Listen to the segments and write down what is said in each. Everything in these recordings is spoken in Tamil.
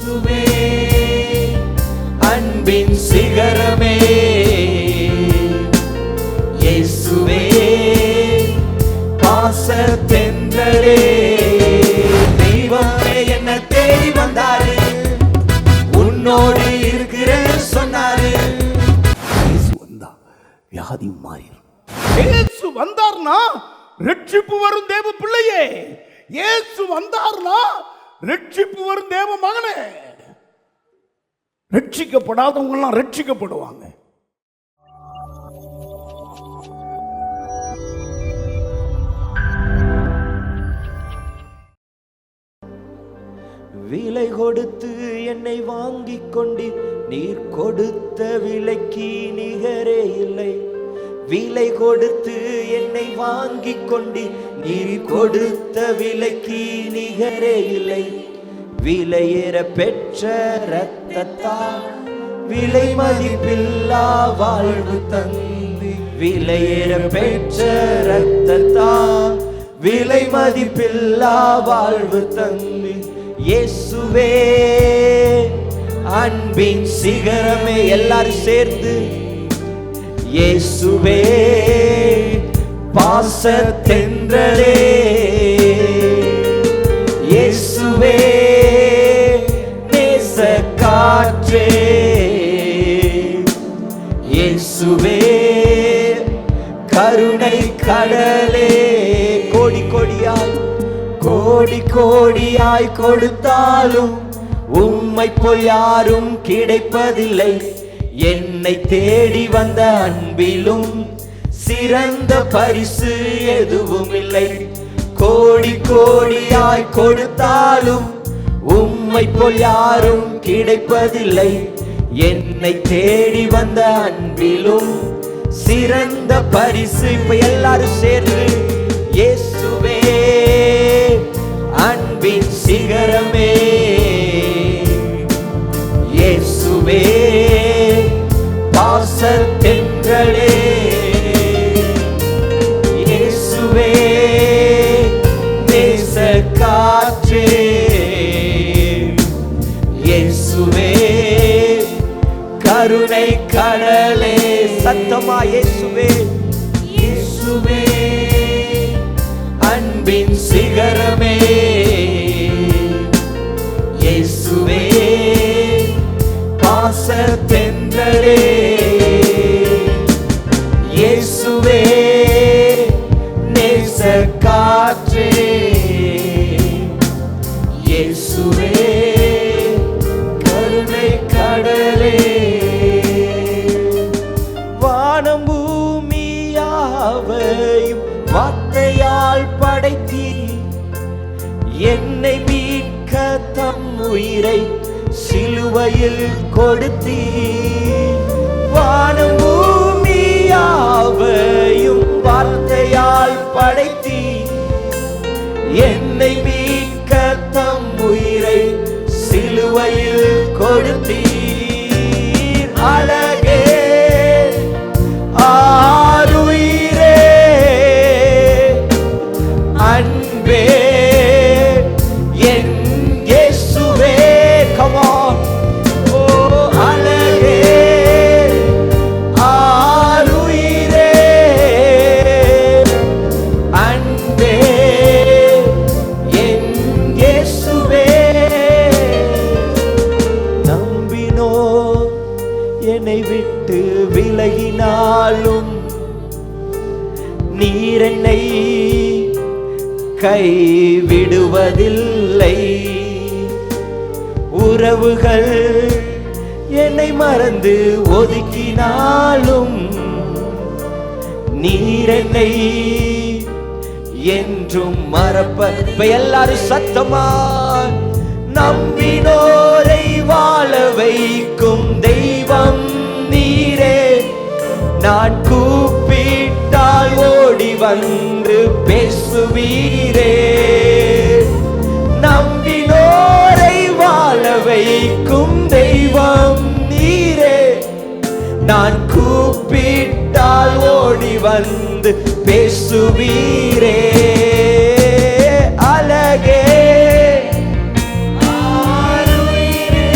இயேசுவே அன்பின் சிகரமே, இயேசுவே பாசத்தென்றலே, தெய்வமே என்ன தேடி வந்தாரு, உன்னோடு இருக்கிறேன் சொன்னாரு. இயேசு வந்தா வியாதி மாறிடும். இயேசு வந்தார்னா ரட்சிப்பு வரும் தேவ பிள்ளையே, இயேசு வந்தார்னா ரட்சிப்பு வரும் தேவ மகனே. ரட்சிக்கப்படாதவங்க எல்லாம் ரட்சிக்கப்படுவாங்க. விலை கொடுத்து என்னை வாங்கிக் கொண்டு நீர் கொடுத்த விலைக்கு நிகரே இல்லை. விலை கொடுத்து என்னை வாங்கிக் கொண்டு நீர் கொடுத்த விலைக்கு நிகரே இல்லை. விலையேற பெற்ற இரத்தத்தால் விலை மதிப்பில்லா வாழ்வு தந்து, விலையேற பெற்ற இரத்தத்தால் விலை மதிப்பில்லா வாழ்வு தந்து, இயேசுவே அன்பின் சிகரமே, எல்லாரும் சேர்ந்து இயேசுவே பாசத்தென்றலே, இயேசுவே நேச காற்றே, இயேசுவே கருணை கடலே, கோடி கோடியாய் கோடி கோடியாய் கொடுத்தாலும் உம்மை போல் யாரும் கிடைப்பதில்லை. என்னை தேடி வந்த அன்பிலும் சிறந்த பரிசு எதுவும் இல்லை. கோடி கோடியாய் கொடுத்தாலும் உம்மை போல் யாரும் கிடைப்பதில்லை. என்னை தேடி வந்த அன்பிலும் சிறந்த பரிசு. இப்ப எல்லாரும் சேர்ந்து இயேசுவே அன்பின் சிகரமே, இயேசுவே பாசத்தென்றலே, இயேசுவே நேச காற்றே, இயேசுவே கருணை கடலே. சத்தமா இயேசுவே, இயேசுவே அன்பின் சிகரமே, இயேசுவே பாசத்தென்றலே, இயேசுவே நேச காற்றே, இயேசுவே கருணை கடலே. வானம் பூமியாவையும் வார்த்தையால் படைத்தீ, என்னை மீட்க தம் உயிரை சிலுவையில் கொடுத்தீ. வானம் பூமியாவையும் வார்த்தையால் படைத்தீ, என்னை மீட்க தம் உயிரை சிலுவையில் கொடுத்தீர். அழகே ஆருயிரே அன்பே என் இயேசுவே. Come on. ஓ அழகே ஆருயிரே அன்பே என் இயேசுவே. நம்பினோ என்னை விட்டு விலகினாலும் நீர் என்னை கைவிடுவதில்லை. உறவுகள் என்னை மறந்து ஒதுக்கினாலும் நீர் என்னை என்றும் மறப்ப. இப்ப எல்லாரும் சத்தமா நம்பினோரை வாழ வைக்கும் தெய்வம் நீரே. நான் கூப்பிட்டால் ஓடி வந்து பேசுவீரே. நம்பினோரை வாழ வைக்கும் தெய்வம் நீரே. நான் கூப்பிட்டால் ஓடி வந்து பேசுவீரே. அழகே ஆருயிரே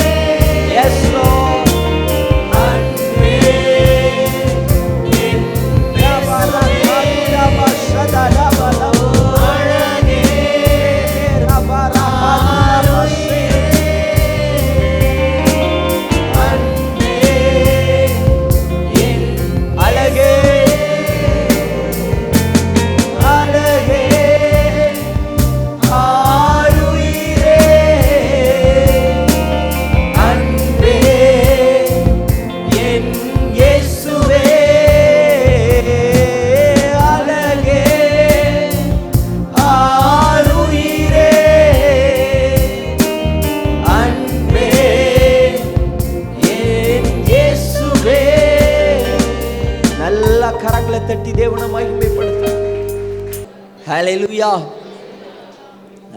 ஹல்லேலூயா,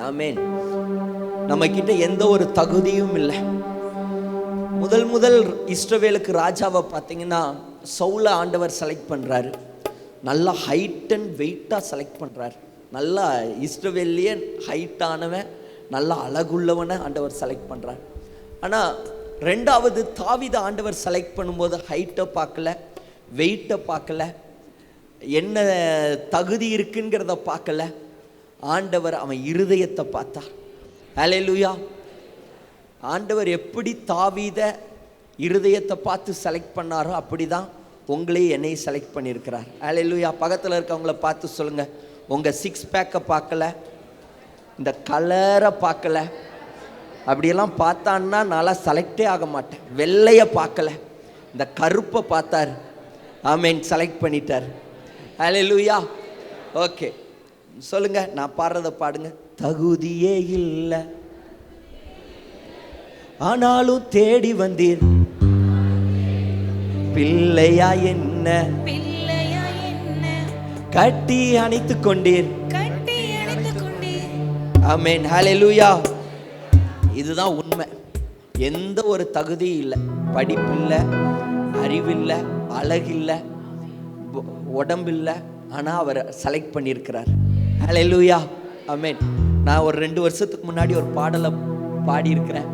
ஆமென். நம்ம கிட்ட எந்த ஒரு தகுதியும் இல்லை. முதல் இஸ்ரவேலுக்கு ராஜாவை பார்த்தீங்கன்னா சவுல ஆண்டவர் செலக்ட் பண்ணுறாரு. நல்லா ஹைட் அண்ட் வெயிட்டாக செலக்ட் பண்ணுறாரு. நல்லா இஸ்ரவேல்லையே ஹைட்டானவன், நல்லா அழகுள்ளவனை ஆண்டவர் செலக்ட் பண்ணுறார். ஆனால் ரெண்டாவது தாவீதை ஆண்டவர் செலக்ட் பண்ணும்போது ஹைட்டை பார்க்கல, வெயிட்டை பார்க்கல, என்ன தகுதி இருக்குங்கிறத பார்க்கல. ஆண்டவர் அவன் இருதயத்தை பார்த்தார். ஹல்லேலூயா. ஆண்டவர் எப்படி தாவீதை இருதயத்தை பார்த்து செலக்ட் பண்ணாரோ அப்படி தான் உங்களையும் என்னையும் செலக்ட் பண்ணியிருக்கிறார். ஹல்லேலூயா. பக்கத்தில் இருக்கவங்கள பார்த்து சொல்லுங்கள், உங்கள் 6 பேக்கை பார்க்கல, இந்த கலரை பார்க்கல. அப்படியெல்லாம் பார்த்தான்னா நான் செலக்டே ஆக மாட்டேன். வெள்ளையை பார்க்கல, இந்த கருப்பை பார்த்தார். ஆமென், செலக்ட் பண்ணிட்டார். ஹல்லேலூயா. ஓகே, சொல்லுங்க, நான் பாடுறத பாடுங்க. தகுதியே இல்லை ஆனாலும் தேடி வந்தீர், பிள்ளையா என்ன கட்டி அணைத்துக் கொண்டீர். ஆமென், ஹல்லேலூயா. இதுதான் உண்மை. எந்த ஒரு தகுதியும் இல்லை, படிப்பில்லை, அறிவில்லை, அழகில்லை, உடம்பில்லை, ஆனால் அவர் செலக்ட் பண்ணியிருக்கிறார். ஹல்லேலூயா, ஆமென். நான் ஒரு 2 வருஷத்துக்கு முன்னாடி ஒரு பாடலை பாடியிருக்கிறேன்.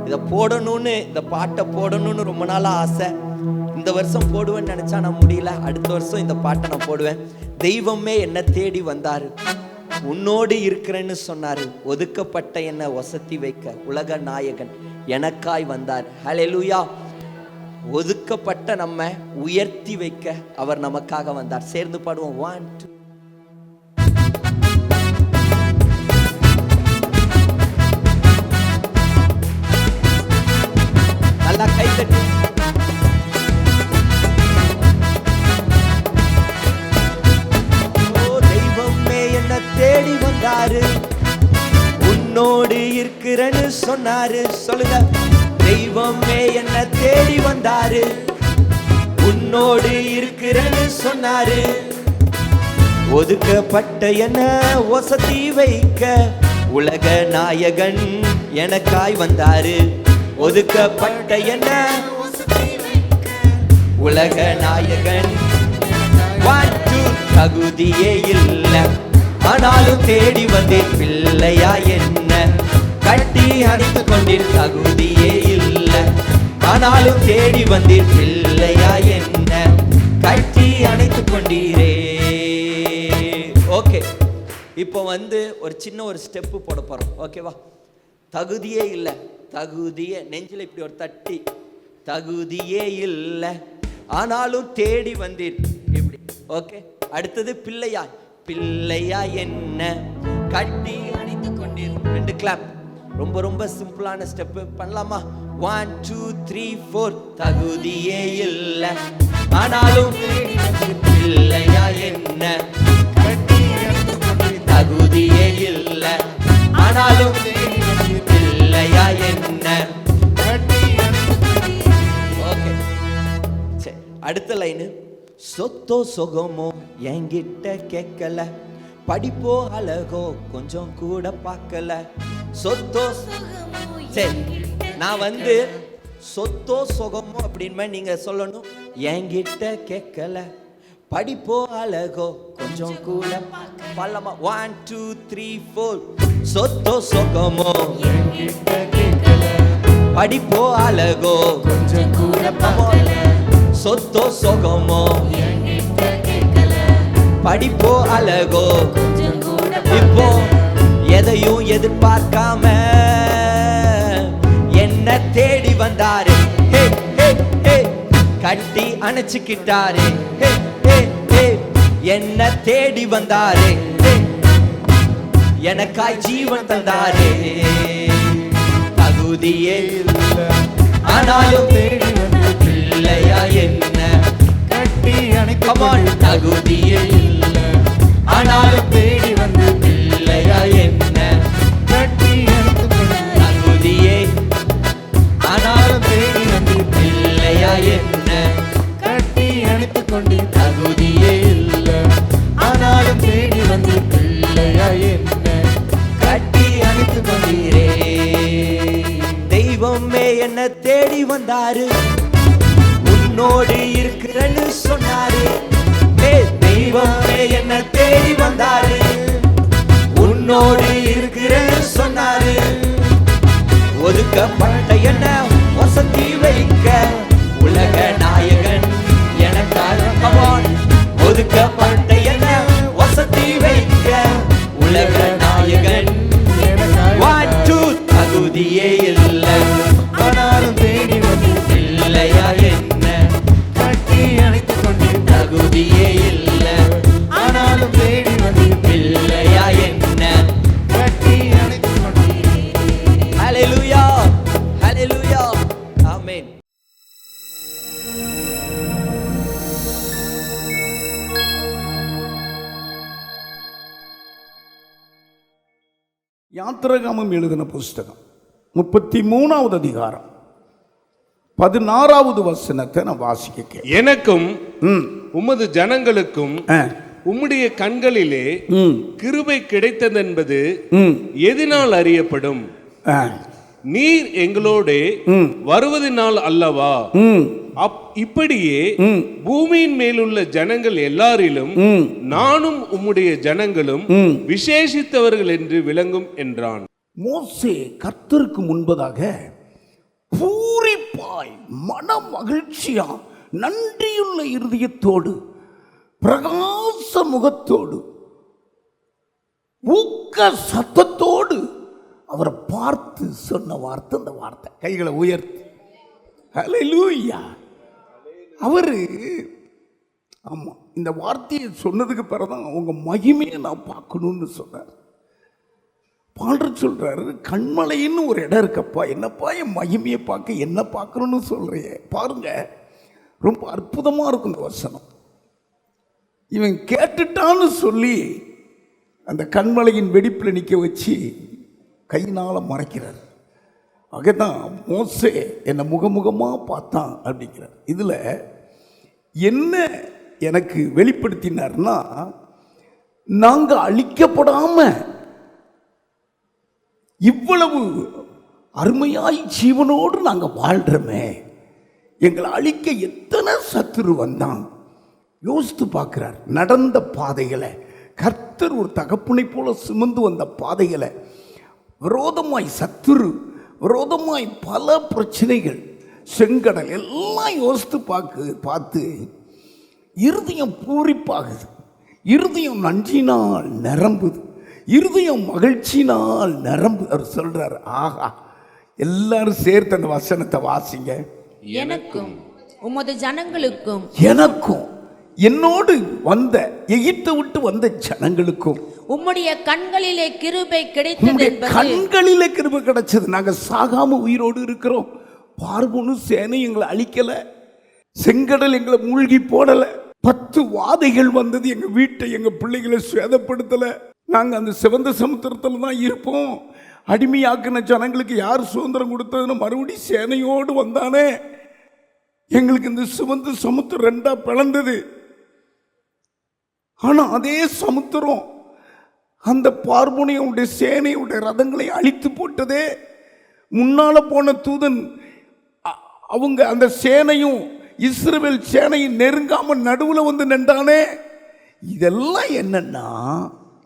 இதை போடணும்னு, இந்த பாட்டை போடணும்னு ரொம்ப நாளாக ஆசை. இந்த வருஷம் போடுவேன்னு நினச்சா நான் முடியல. அடுத்த வருஷம் இந்த பாட்டை நான் போடுவேன். தெய்வமே என்ன தேடி வந்தார், உன்னோடு இருக்கிறேன்னு சொன்னார், ஒதுக்கப்பட்ட என்னை வசத்தி வைக்க உலக நாயகன் எனக்காய் வந்தார். ஹல்லேலூயா. ஒதுக்கப்பட்ட நம்ம உயர்த்தி வைக்க அவர் நமக்காக வந்தார். சேர்ந்து பாடுவோம். 1 2. நல்லா கை தட்டி. ஓ, தெய்வமே என்ன தேடி வந்தாரு, உன்னோடு இருக்கிறேன்னு சொன்னாரு. சொல்லுங்க, தெய்வமே என்ன தேடி வந்தாரு, உன்னோடு இருக்கிறேன்னு சொன்னாரு, ஒதுக்கப்பட்ட என்ன வசதி வைக்க உலக நாயகன் எனக்காய் வந்தாரு. ஒதுக்கப்பட்ட என்ன உலக நாயகன். 1 2. தகுதியே இல்லை ஆனாலும் தேடி வந்தேன், பிள்ளையா என்ன கட்டி அணைத்துக் கொண்டேன். தகுதியே இல்லை ஆனாலும் தேடி வந்தேன், பிள்ளையா என்ன கட்டி அணைத்துக் கொண்டீரே. ஓகே, இப்போ ஒரு சின்ன ஒரு ஸ்டெப்பு போட போறோம். ஓகேவா? தகுதியே இல்லை, தகுதியே நெஞ்சில் இப்படி ஒரு தட்டி, தகுதியே இல்லை ஆனாலும் தேடி வந்தீர் இப்படி. ஓகே, அடுத்தது பிள்ளையா, பிள்ளையா என்ன கட்டி அணைத்துக் கொண்டீர். 2 கிளாப். ரொம்ப ரொம்ப சிம்பிளான ஸ்டெப்பு. பண்ணலாமா? 1 2 3 4. தகுதியே இல்லை ஆனாலும் பிள்ளையா என்ன கட்டி அணைத்துக் கொண்டீர். தகுதியே இல்லை ஆனாலும் பிள்ளையா என்ன. ஓகே, சரி. அடுத்த லைனு. சொத்தோ சுகமோ என்கிட்ட கேட்கல, படிப்போ அழகோ கொஞ்சம் கூட பார்க்கல. சொத்தோ, சரி, நான் சொத்தோ சுகமோ அப்படின்னு நீங்க சொல்லணும். என்கிட்ட கேட்கல, படிப்போ அழகோ கொஞ்சம் கூட பார்க்கலாமா? 1 2 3 4. சொத்தோ சுகமோ படிப்போ அழகோ கொஞ்சம் கூட பார்க்கல. சொத்தோ சுகமோ படிப்போ அழகோ. இப்போ எதையும் எதிர்பார்க்காம என்ன தேடி வந்தாரு. ஹே ஹே ஹே, கட்டி அணைச்சுக்கிட்டாரு. ஹே ஹே ஹே, என்ன தேடி வந்தாரு. எனக்காய் ஜீவன் தந்தாரே. தகுதியே இல்லை ஆனாலும் தேடி வந்த பிள்ளையா என்ன கட்டி அணைக்க. தகுதியே இல்லை ஆனாலும் தேடி வந்த பிள்ளையா என்ன கட்டி அணைக்க. தகுதியே ஆனாலும் தேடி வந்த பிள்ளையா என்ன கட்டி அணைத்துக் கொண்டு. தகுதியே இல்லை ஆனாலும் தேடி வந்த பிள்ளை தெய்வமே என்ன தேடி வந்தாரு, உன்னோடு இருக்கிறேன்னு சொன்னாரு. தெய்வமே என்ன தேடி வந்தாரு, உன்னோடு இருக்கிறேன்னு சொன்னாரு. ஒதுக்கப்பட்ட என்ன வசதி வைக்க உலக நாயகன் எனக்காக. ஒதுக்கப்பட்ட என்ன வசதி வைக்க உலக நாயகன். தகுதியே இல்லை ஆனாலும் தேடி இல்லையா என்ன கட்டி அணைத்துக் கொண்டு. தகுதியே இல்லை ஆனாலும் தேடி இல்லையா என்ன கட்டி அணைத்துக் கொண்டு. ஹல்லேலூயா, ஹல்லேலூயா, ஆமென். யாத்திராகமம் எழுதின புஸ்தகம் 33வது அதிகாரம் 16வது வசனத்தை நான் வாசிக்க. எனக்கும் உமது ஜனங்களுக்கும் உம்முடைய கண்களிலே கிருபை கிடைத்ததென்பது எதினால் அறியப்படும்? நீர் எங்களோட வருவதினால் அல்லவா? இப்படியே பூமியின் மேலுள்ள ஜனங்கள் எல்லாரிலும் நானும் உம்முடைய ஜனங்களும் விசேஷித்தவர்கள் என்று விளங்கும் என்றான். மோசே கர்த்தருக்கு முன்பதாக பூரிப்பாய் மன மகிழ்ச்சியா நன்றியுள்ள இருதயத்தோடு பிரகாச முகத்தோடு ஊக்க சத்தத்தோடு அவரை பார்த்து சொன்ன வார்த்தை அந்த வார்த்தை. கைகளை உயர்த்தி ஹல்லேலூயா. அவரு ஆமா இந்த வார்த்தையை சொன்னதுக்கு பிறகுதான் அவங்க மகிமையை நான் பார்க்கணும்னு சொன்னார். பாண்டர் சொல்றாரு, கண்மலைன்னு ஒரு இடம் இருக்கப்பா, என்னப்பா என் மகிமையை பார்க்க என்ன பார்க்கணும்னு சொல்றிய பாருங்க. ரொம்ப அற்புதமா இருக்கும் இந்த வசனம். இவன் கேட்டுட்டான்னு சொல்லி அந்த கண்மலையின் வெடிப்பில் நிற்க வச்சு கையினால மறைக்கிறார். அதுதான் மோசே என்னை முகமுகமாக பார்த்தான் அப்படிங்கிறார். இதில் என்ன எனக்கு வெளிப்படுத்தினார்னா, நாங்கள் அழிக்கப்படாமல் இவ்வளவு அருமையாய் ஜீவனோடு நாங்கள் வாழ்கிறோமே, எங்களை அழிக்க எத்தனை சத்துரு வந்தான் யோசித்து பார்க்கிறார். நடந்த பாதைகளை கர்த்தர் ஒரு தகப்பனை போல சுமந்து வந்த பாதைகளை விரோதமாய் சத்துரு விரோதமாய் பல பிரச்சனைகள் செங்கடல் எல்லாம் யோசித்து பார்த்து இருதயம் பூரிப்பாகுது, இருதயம் நன்றினால் நிரம்புது, இருதயம் மகிழ்ச்சினால் நிரம்பு. அவர் சொல்றார், ஆஹா எல்லாரும் சேர்த்து அந்த வசனத்தை வாசிங்க. எனக்கும் உமது ஜனங்களுக்கும், எனக்கும் என்னோடு வந்த எகிப்தை விட்டு வந்த ஜனங்களுக்கும் உம்முடைய கண்களிலே கிருபை கிடைத்தது. கண்களிலே கிருபை கிடைச்சது. நாங்க சாகாம உயிரோடு இருக்கிறோம். பார்வோனு சேனை எங்களை அழிக்கல, செங்கடல் எங்களை மூழ்கி போடல, 10 வாதைகள் வந்தது எங்க வீட்டை எங்க பிள்ளைகளை சேதப்படுத்தல. நாங்க அந்த சிவந்த சமுத்திரத்துல தான் இருப்போம். அடிமையாக்கின ஜனங்களுக்கு யார் சுதந்திரம் கொடுத்ததுன்னு மறுபடி சேனையோடு வந்தானே. எங்களுக்கு இந்த சிவந்த சமுத்திரம் 2ஆ பிளந்தது. ஆனா அதே சமுத்திரம் அந்த பார்வோனியுடைய சேனையுடைய ரதங்களை அழித்து போட்டதே. முன்னால போன தூதன் அவங்க அந்த சேனையும் இஸ்ரவேல் சேனையும் நெருங்காம நடுவுல வந்து நின்றானே. இதெல்லாம் என்னன்னா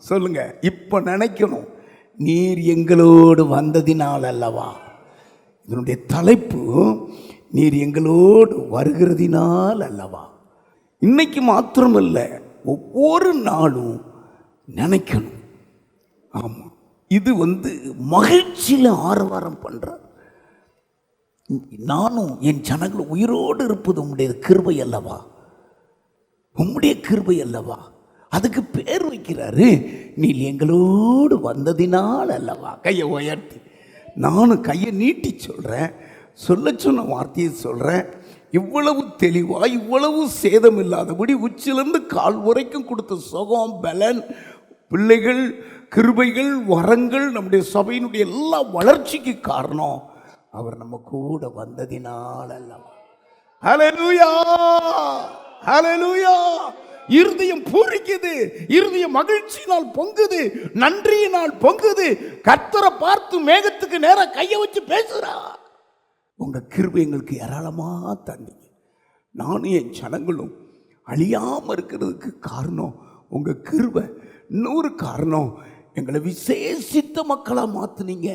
சொல்லுங்க, இப்ப நினைக்கணும், நீர் எங்களோடு வந்ததினால் அல்லவா. இதனுடைய தலைப்பு, நீர் எங்களோடு வருகிறதினால் அல்லவா. இன்னைக்கு மாத்திரமல்ல, ஒவ்வொரு நாளும் நினைக்கணும். ஆமா, இது மகிழ்ச்சியில் ஆரவாரம் பண்றார். நானும் என் ஜனங்கள் உயிரோடு இருப்பது உம்முடைய கிருபை அல்லவா, உம்முடைய கிருபை அல்லவா. அதுக்கு பேர் வைக்கிறாரு, நீ எங்களோடு வந்ததினால் அல்லவா. கையை உயர்த்தி நானும் கையை நீட்டி சொல்றேன், சொல்ல சொன்ன வார்த்தையை சொல்றேன். இவ்வளவு தெளிவா, இவ்வளவு சேதம் இல்லாதபடி உச்சிலிருந்து கால் வரைக்கும் கொடுத்த சுகம், பலன், பிள்ளைகள், கிருபைகள், வரங்கள், நம்முடைய சபையினுடைய எல்லா வளர்ச்சிக்கு காரணம் அவர் நம்ம கூட வந்ததினால் அல்லவா. ஹல்லேலூயா, ஹல்லேலூயா. இருதயம் பூரிக்குது, இருதயம் மகிழ்ச்சியினால் பொங்குது, நன்றியினால் பொங்குது. கர்த்தரை பார்த்து மேகத்துக்கு நேரா கையை வச்சு பேசுறா. உங்கள் கிருபை எங்களுக்கு ஏராளமாக தந்தீங்க. நானும் என் ஜனங்களும் அழியாமல் இருக்கிறதுக்கு காரணம் உங்கள் கிருபை. இன்னொரு காரணம், எங்களை விசேஷித்த மக்களாக மாற்றினீங்க.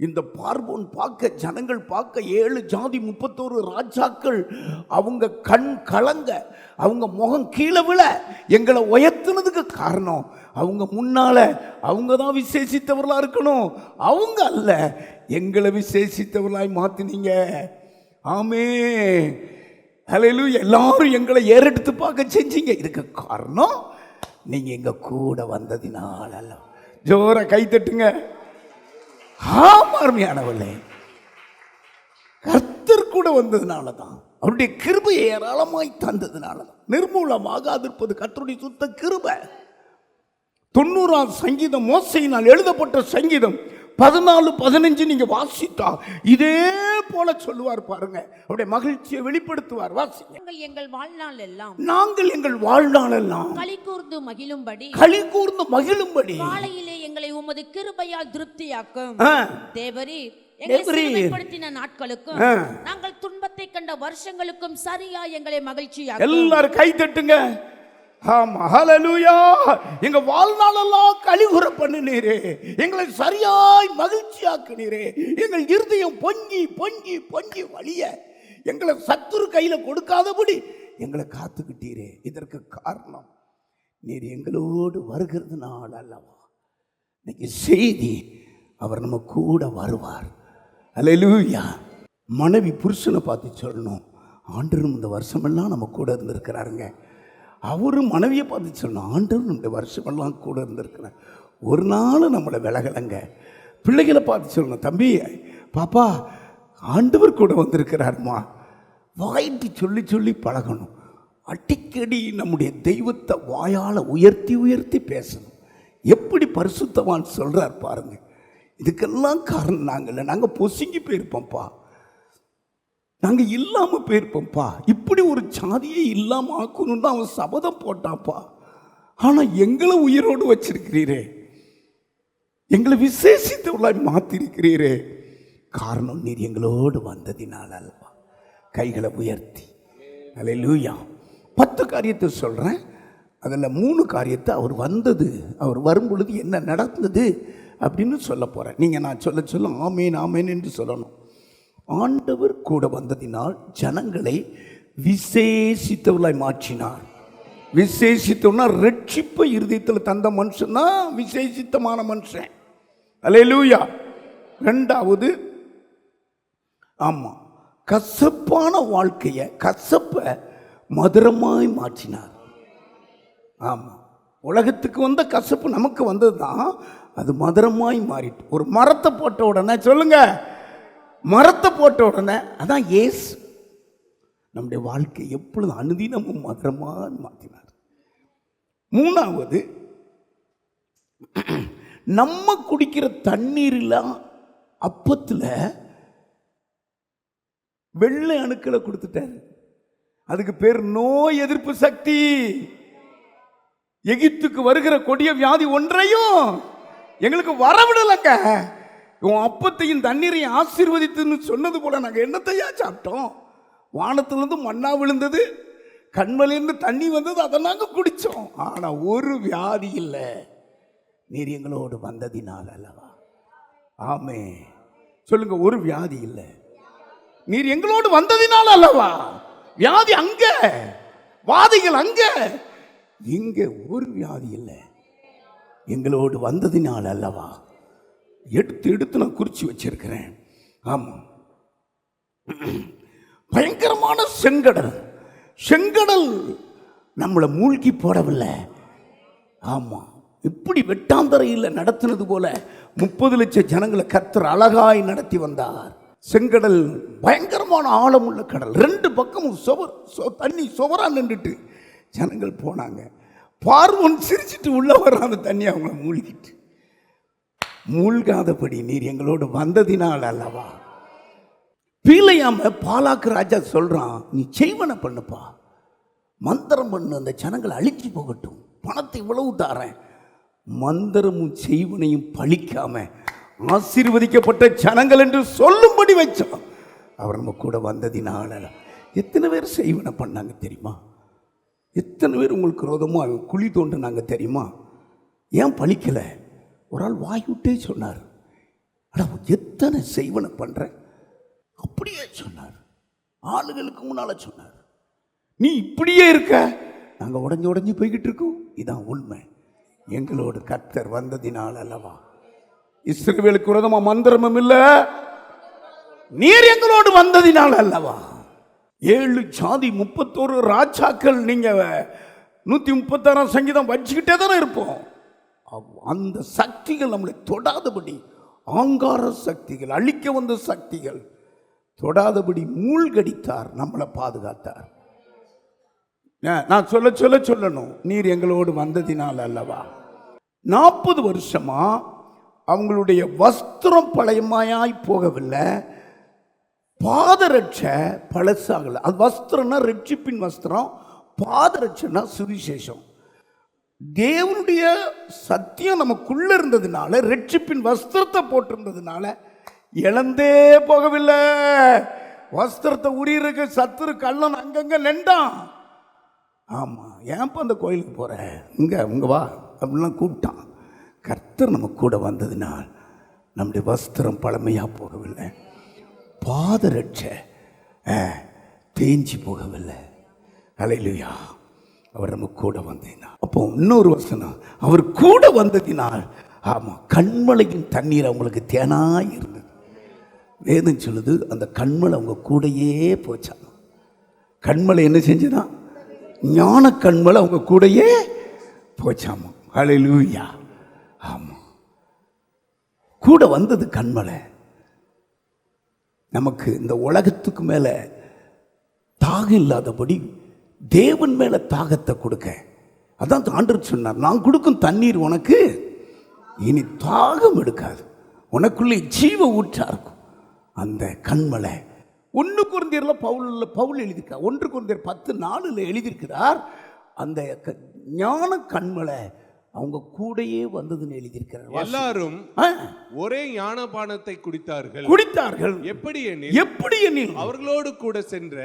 இந்த பார்வோன் பார்க்க, ஜனங்கள் பார்க்க 7 ஜாதி 31 ராஜாக்கள் அவங்க கண் கலங்க, அவங்க முகம் கீழே விழ எங்களை உயர்த்தினதுக்கு காரணம், அவங்க முன்னால அவங்க தான் விசேஷித்தவர்களாக இருக்கணும், அவங்க அல்ல, எங்களை விசேஷித்தவர்களாய் மாற்றினீங்க. ஆமே, ஹல்லேலூயா. எல்லாரும் எங்களை ஏறெடுத்து பார்க்க செஞ்சீங்க. இதுக்கு காரணம் நீங்க எங்க கூட வந்ததினால அல்ல. ஜோர கை தட்டுங்க. அருமையானவர்களே, கர்த்தர் கூட வந்ததுனால தான், அவருடைய கிருபையை ஏராளமாய் தந்ததுனால தான். நிர்மூலமாகாதிருப்பது கர்த்தருடைய சுத்த கிருபை. 90ஆம் சங்கீதம் மோசையினால் எழுதப்பட்ட சங்கீதம் 14-15 நீங்க வாசித்தா இதே போல சொல்லுவார் பாருங்க. அவருடைய மகிழ்ச்சியை வெளிப்படுத்துவார். வாசிங்க. எங்கள் வாழ்நாள் எல்லாம் நாங்கள் எங்கள் வாழ்நாள் எல்லாம் களி கூர்ந்து மகிழும்படி காலையிலே எங்களை உமது கிருபையால் திருப்தியாக்கும். தேவரீ, எங்களை சிறுமைப்படுத்தின நாட்களுக்கும் நாங்கள் துன்பத்தை கண்ட வருஷங்களுக்கும் சரியா எங்களை மகிழ்ச்சியாக்கும். எல்லாரும் கை தட்டுங்க. ஆமா, ஹல்லேலூயா. எங்க வாழ்நாளெல்லாம் கலிகுற பண்ணினீரே, எங்களை சரியாய் மகிழ்ச்சியாக்குனீரே. எங்கள் இருதயம் பொங்கி பொங்கி பொங்கி வழிய எங்களை சத்துரு கையில கொடுக்காதபடி எங்களை காத்துக்கிட்டீரே. இதற்கு காரணம் நீர் எங்களோடு வருகிறதுனால அல்லவா. இன்னைக்கு செய்தி, அவர் நம்ம கூட வருவார். ஹல்லேலூயா. மனைவி புருஷனை பார்த்து சொல்லணும், ஆண்டவர் இந்த வருஷமெல்லாம் நம்ம கூட இருந்திருக்கிறாருங்க. அவரும் மனைவியை பார்த்து சொல்லணும், ஆண்டவர் இந்த வருஷமெல்லாம் கூட இருந்திருக்கிறார், ஒரு நாள் நம்மளை விலகலைங்க. பிள்ளைகளை பார்த்து சொல்லணும், தம்பி பாப்பா ஆண்டவர் கூட வந்திருக்கிறாருமா. வாய்ட்டு சொல்லி சொல்லி பழகணும். அடிக்கடி நம்முடைய தெய்வத்தை வாயால் உயர்த்தி உயர்த்தி பேசணும். எப்படி பரிசுத்தவான் சொல்கிறார் பாருங்க. இதுக்கெல்லாம் காரணம் நாங்கள் இல்லை, நாங்கள் பொசுங்கி போயிருப்போம்ப்பா, நாங்கள் இல்லாமல் போயிருப்போம்ப்பா. இப்படி ஒரு சாதியை இல்லாமல் ஆக்கணும்னு அவன் சபதம் போட்டான்ப்பா. ஆனால் எங்களை உயிரோடு வச்சிருக்கிறீரே, எங்களை விசேஷித்தவர்களாய் மாற்றிருக்கிறீரே. காரணம் நீர் எங்களோடு வந்ததினால் அல்லவா. கைகளை உயர்த்தி ஹல்லேலூயா. 10 காரியத்தை சொல்கிறேன், அதில் 3 காரியத்தை அவர் வந்தது, அவர் வரும் பொழுது என்ன நடந்தது அப்படின்னு சொல்ல போகிறேன். நீங்கள் நான் சொல்ல சொல்ல ஆமேன் ஆமேன் என்று சொல்லணும். ஆண்டவர் கூட வந்ததினால் ஜனங்களை விசேஷித்தவர்களாய் மாற்றினார். விசேஷித்தவனா ரட்சிப்பை இருதயத்தில் தந்த மனுஷன் தான் விசேஷித்தமான மனுஷன். அல்லேலூயா. 2வது, ஆமாம், கசப்பான வாழ்க்கையை, கசப்பை மதுரமாய் மாற்றினார். ஆமாம், உலகத்துக்கு வந்த கசப்பு நமக்கு வந்தது தான், அது மதுரமாய் மாறிட்டு. ஒரு மரத்தை போட்ட உடனே, சொல்லுங்க, மரத்தை போட்ட உடனே அதான் இயேசு. நம்முடைய வாழ்க்கை எப்பொழுதும் அனுதினமும் மதுரமாக மாற்றினார். 3வது, நம்ம குடிக்கிற தண்ணீரில் அப்பத்தில் வெள்ளை அணுக்களை கொடுத்துட்டாரு. அதுக்கு பேர் நோய் எதிர்ப்பு சக்தி. எகிப்துக்கு வருகிற கொடிய வியாதி ஒன்றையும் எங்களுக்கு வரவிடலைங்க. உன் அப்பத்தையும் தண்ணீரையும் ஆசீர்வதித்துன்னு சொன்னது போல நாங்கள் என்னத்தையா சாப்பிட்டோம்? வானத்திலிருந்து மண்ணா விழுந்தது, கண்மலிருந்து தண்ணி வந்தது, அதை நாங்கள் குடித்தோம். ஆனால் ஒரு வியாதி இல்லை, நீர் எங்களோடு வந்ததினால் அல்லவா. ஆமே, சொல்லுங்க, ஒரு வியாதி இல்லை, நீர் எங்களோடு வந்ததினால் அல்லவா. வியாதி அங்க, வாதிகள் அங்க, இங்க ஒரு வியாதி இல்லை, எங்களோடு வந்ததினால் அல்லவா. எடுத்து எடுத்து நான் குறிச்சு வச்சிருக்கிறேன். ஆமாம், பயங்கரமான செங்கடல். செங்கடல் நம்மளை மூழ்கி போடவில்லை. ஆமாம், இப்படி வெட்டாந்தரையில் நடத்தினது போல 30 லட்சம் ஜனங்களை கர்த்தர் அழகாய் நடத்தி வந்தார். செங்கடல் பயங்கரமான ஆழமுள்ள கடல், 2 பக்கமும் தண்ணி சுவரா நின்றுட்டு ஜனங்கள் போனாங்க. பார்வோன் சிரிச்சிட்டு உள்ள வர்ற அந்த தண்ணி அவங்கள மூழ்கிட்டு. மூழ்காதபடி நீர் எங்களோடு வந்ததினால் அல்லவா. பீலையாம பாலாக்கு ராஜா சொல்றான், நீ செய்வன பண்ணுப்பா, மந்திரம் பண்ணு, அந்த ஜனங்களை அழிச்சு போகட்டும், பணத்தை இவ்வளவு தாரேன். மந்திரமும் செய்வனையும் பழிக்காம ஆசீர்வதிக்கப்பட்ட ஜனங்கள் என்று சொல்லும்படி வச்சான். அவர் நம்ம கூட வந்ததினால. எத்தனை பேர் செய்வனை பண்ணாங்க தெரியுமா? எத்தனை பேர் உங்களுக்கு ரோதமாக குழி தோண்டினாங்க தெரியுமா? ஏன் பழிக்கலை? ஒரு ஆள் வாய் விட்டே சொன்னார், ஆனால் எத்தனை செய்வனை பண்ணுறேன் அப்படியே சொன்னார். ஆளுகளுக்கு முன்னால் சொன்னார், நீ இப்படியே இருக்க, நாங்கள் உடஞ்சி போய்கிட்டு இருக்கோம். இதான் உண்மை. எங்களோடு கர்த்தர் வந்ததினால் அல்லவா. இஸ்ரவேலுக்கு விரோதமா மந்திரமும் இல்லை, நீர் எங்களோடு வந்ததினால் அல்லவா. 7 ஜாதி 31 ராஜாக்கள் நீங்க 136 சங்கீதம் வச்சுக்கிட்டே தானே இருப்போம். அந்த சக்திகள் நம்மளை தொடாதபடி, ஆங்கார சக்திகள், அழிக்க வந்த சக்திகள் தொடாதபடி மூழ்கடித்தார், நம்மளை பாதுகாத்தார். நான் சொல்லணும், நீர் எங்களோடு வந்ததினால் அல்லவா. 40 வருஷமா அவங்களுடைய வஸ்திரம் பழையமாயாய் போகவில்லை, பாதரட்சை பழசாகலை. அது வஸ்திரம்னா ரட்சிப்பின் வஸ்திரம், பாதரட்சைனா சுவிசேஷம். தேவனுடைய சத்தியம் நமக்குள்ள இருந்ததுனால, ரட்சிப்பின் வஸ்திரத்தை போட்டிருந்ததுனால இழந்தே போகவில்லை. வஸ்திரத்தை உரியருக்கு சத்துரு கள்ளன் அங்கங்க நின்றான். ஆமாம், ஏன்ப்பா அந்த கோயிலுக்கு போகிற, இங்கே வா அப்படிலாம் கூப்பிட்டான். கர்த்தர் நம்ம கூட வந்ததினால் நம்முடைய வஸ்திரம் பழமையாக போகவில்லை, பாதரட்சை தேஞ்சி போகவில்லை. அல்லேலூயா. அவர் நம்ம கூட வந்ததினால். அப்போ இன்னொரு வசனம், அவர் கூட வந்ததினால், ஆமாம், கண்மலையின் தண்ணீர் அவங்களுக்கு தேனாய் இருந்தது. வேதம் சொல்லுது, அந்த கண்மலை அவங்க கூடையே போச்சான். கண்மலை என்ன செஞ்சுதான்? ஞான கண்மலை அவங்க கூடையே போச்சாமா. அல்லேலூயா. ஆமாம், கூட வந்தது கண்மலை. நமக்கு இந்த உலகத்துக்கு மேலே தாகம் இல்லாதபடி தேவன் மேலே தாகத்தை கொடுக்க, அதான் ஆண்டவர் சொன்னார், நான் கொடுக்கும் தண்ணீர் உனக்கு இனி தாகம் எடுக்காது, உனக்குள்ளே ஜீவ ஊற்றா இருக்கும். அந்த கண்மலை 1 கொரிந்தியரில் பவுல் எழுதியிருக்கார். 1 கொரிந்தியர் 10:4 எழுதியிருக்கிறார். அந்த ஞான கண்மலை அவங்க கூடையே வந்ததுன்னு எழுதியிருக்கிறார். எல்லாரும் ஒரே ஞானபானத்தை குடித்தார்கள். எப்படி எனில் அவர்களோடு கூட சென்ற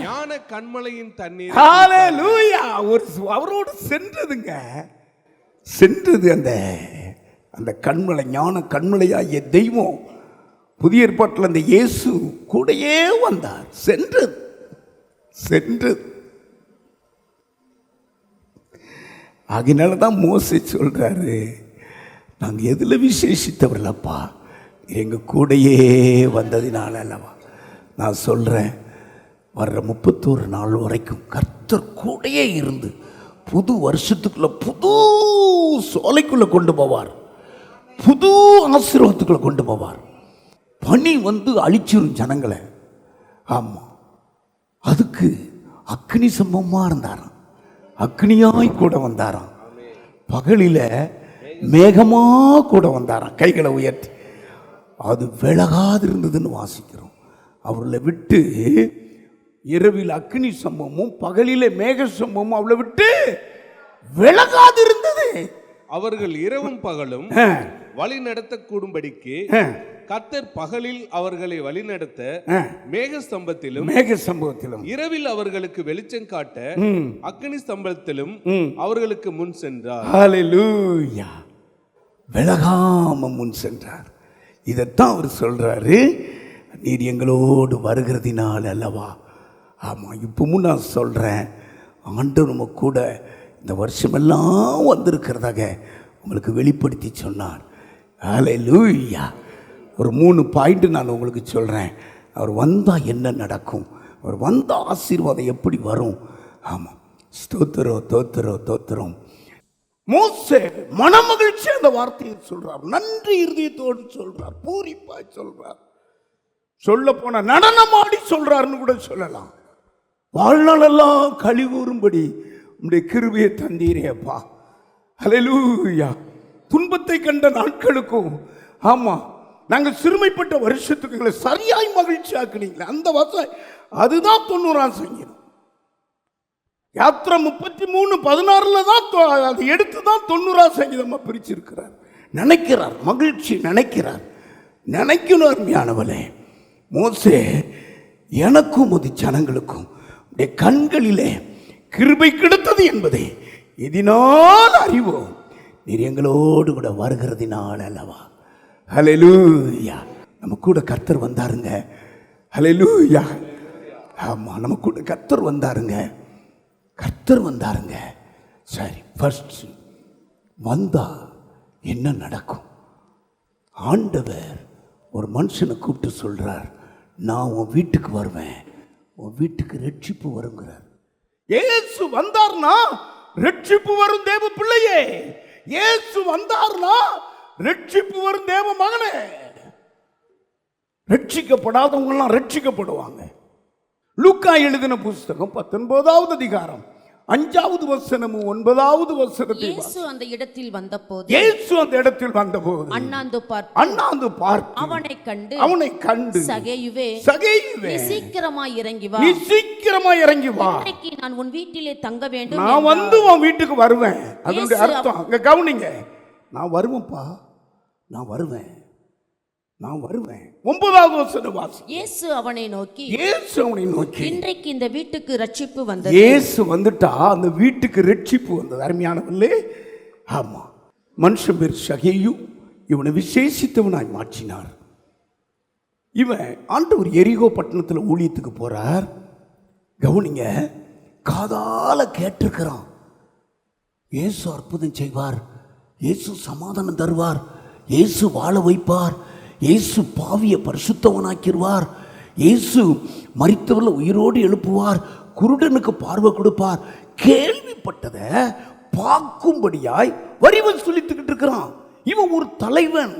ஞான கண்மலையின் தண்ணீர். ஹல்லேலூயா. அவரோடு சென்றது அந்த கண்மலை, ஞான கண்மலையாகிய தெய்வம். புதிய ஏற்பாட்டில் அந்த இயேசு கூடையே வந்தார். சென்று அதனால தான் மோசே சொல்றாரு, நாங்கள் எதில் விசேஷித்தவர்களப்பா, எங்கள் கூடையே வந்ததினால அல்லவா. நான் சொல்கிறேன், வர்ற 31 நாள் வரைக்கும் கர்த்தர் கூடையே இருந்து புது வருஷத்துக்குள்ள புது சோலைக்குள்ளே கொண்டு போவார், புது ஆசீர்வாதத்துக்குள்ளே கொண்டு போவார். பனி வந்து அழிச்சிரும் ஜனங்களை. ஆமாம், அதுக்கு அக்னி சம்பவமாக இருந்தாராம், அக்னியாய் கூட வந்தாராம், பகலில் மேகமாக கூட வந்தாராம், கைகளை உயர்த்தி. அது விலகாது இருந்ததுன்னு வாசிக்கிறோம். அவர்களை விட்டு இரவில் அக்னி சம்பவமும் பகலிலே மேக சம்பவமும் அவளை விட்டு விலகாது இருந்தது. அவர்கள் இரவும் பகலும் வழி நடத்த கூடும்படிக்கு கர்த்தர் பகலில் அவர்களை வழிநடத்த மேக ஸ்தம்பத்திலும் இரவில் அவர்களுக்கு வெளிச்சம் காட்ட அக்னி ஸ்தம்பத்திலும் அவர்களுக்கு முன் சென்றார். ஹல்லேலூயா. விலகாம முன் சென்றார். இதைத்தான் அவர் சொல்றாரு, நீர் எங்களோடு வருகிறதினால் அல்லவா. ஆமாம், இப்பவும் நான் சொல்றேன், ஆண்டவர் நம்ம கூட இந்த வருஷமெல்லாம் வந்திருக்கிறதாக உங்களுக்கு வெளிப்படுத்தி சொன்னார். ஹல்லேலூயா. ஒரு 3 பாயிண்ட் நான் உங்களுக்கு சொல்கிறேன். அவர் வந்தால் என்ன நடக்கும், அவர் வந்த ஆசீர்வாதம் எப்படி வரும். ஆமாம், ஸ்தோத்திரம். மோசே மனமகிழ்ச்சி அந்த வார்த்தையை சொல்றார், நன்றி இருதயத்தோடு சொல்றார், பூரிப்பாய் சொல்றார், சொல்ல போன நடனமாடி சொல்றாருன்னு கூட சொல்லலாம். வாழ்நாளெல்லாம் கழிவுறும்படி உம்முடைய கிருபையை தந்தீரேப்பா. ஹல்லேலூயா. துன்பத்தை கண்ட நாட்களுக்கும், ஆமா, நாங்கள் சிறுமைப்பட்ட வருஷத்துக்கு எங்களை சரியாய் மகிழ்ச்சி ஆக்குனீங்களே, அந்த வருஷம் அதுதான் 90ஆம் சங்கீதம். யாத்திரை 33:16 தான் அதை எடுத்து தான் 90ஆம் சங்கீதமா பிரிச்சிருக்கிறார். நினைக்கிறார், மகிழ்ச்சி நினைக்கிறார். நினைக்கணும் அருமையானவளே, மோசே, எனக்கும் அது ஜனங்களுக்கும் உடைய கண்களிலே கிருபை கிடைத்தது என்பதை இதனால் அறிவோம், நீர் எங்களோடு கூட வருகிறதினால் அல்லவா. ஹல்லேலூயா. நம்ம கூட கர்த்தர் வந்தாருங்க. ஹல்லேலூயா. ஆமா, நம்ம கூட கர்த்தர் வந்தாருங்க. கர்த்தர் வந்தாருங்க. சரி, ஃபர்ஸ்ட் வந்தா என்ன நடக்கும்? ஆண்டவர் ஒரு மனுஷனை கூப்பிட்டு சொல்றார், நான் உன் வீட்டுக்கு வருவேன், உன் வீட்டுக்கு ரட்சிப்பு வருங்கிறார். இயேசு வந்தார்னா ரட்சிப்பு வரும் தேவ பிள்ளையே. இயேசு வந்தார்னா ரட்சிப்பு வரும் தேவ மகனே. ரட்சிக்கப்படாதவங்க எல்லாம் ரட்சிக்கப்படுவாங்க. லூக்கா எழுதின புஸ்தகம் 19வது அதிகாரம் 5வது வசனமும் 9வது வசனத்தை இயேசு அந்த இடத்தில் வந்தபோது அண்ணாந்து பார்த்து அவனை கண்டு சகேயுவே நீ சீக்கிரமாய் இறங்கி வா, இன்னைக்கு நான் உன் வீட்டிலே தங்க வேண்டும், நான் வந்து உன் வீட்டுக்கு வருவேன். அதனுடைய அர்த்தம் அங்க கவனிங்க. நான் வருவேன்ப்பா, நான் வருவேன். 9வது வசனம் வாசி. இயேசு அவனை நோக்கி இன்றைக்கு இந்த வீட்டுக்கு ரட்சிப்பு வந்தது. இயேசு வந்துட்டா அந்த வீட்டுக்கு ரட்சிப்பு வந்தது. அருமையானவர்களே, ஆமா, மனுஷன் பேர் சகேயு. இவனை விசேஷித்தவனாய் மாற்றினார். இவன் ஆண்டவர் எரிகோ பட்டணத்தில் ஊழியத்துக்கு போறார். கவனிங்க, காதால கேட்டிருக்கிறான், இயேசு அற்புதம் செய்வார், இயேசு சமாதானம் தருவார், இயேசு வாழ வைப்பார், இயேசு பாவிய பரிசுத்தவனாக்கிடுவார், இயேசு மரித்தவர்களை உயிரோடு எழுப்புவார், குருடனுக்கு பார்வை கொடுப்பார். கேள்விப்பட்டதை பார்க்கும்படியாய் வரி வசூலித்துக்கிட்டு இருக்கிறான். இவன் ஒரு தலைவன்,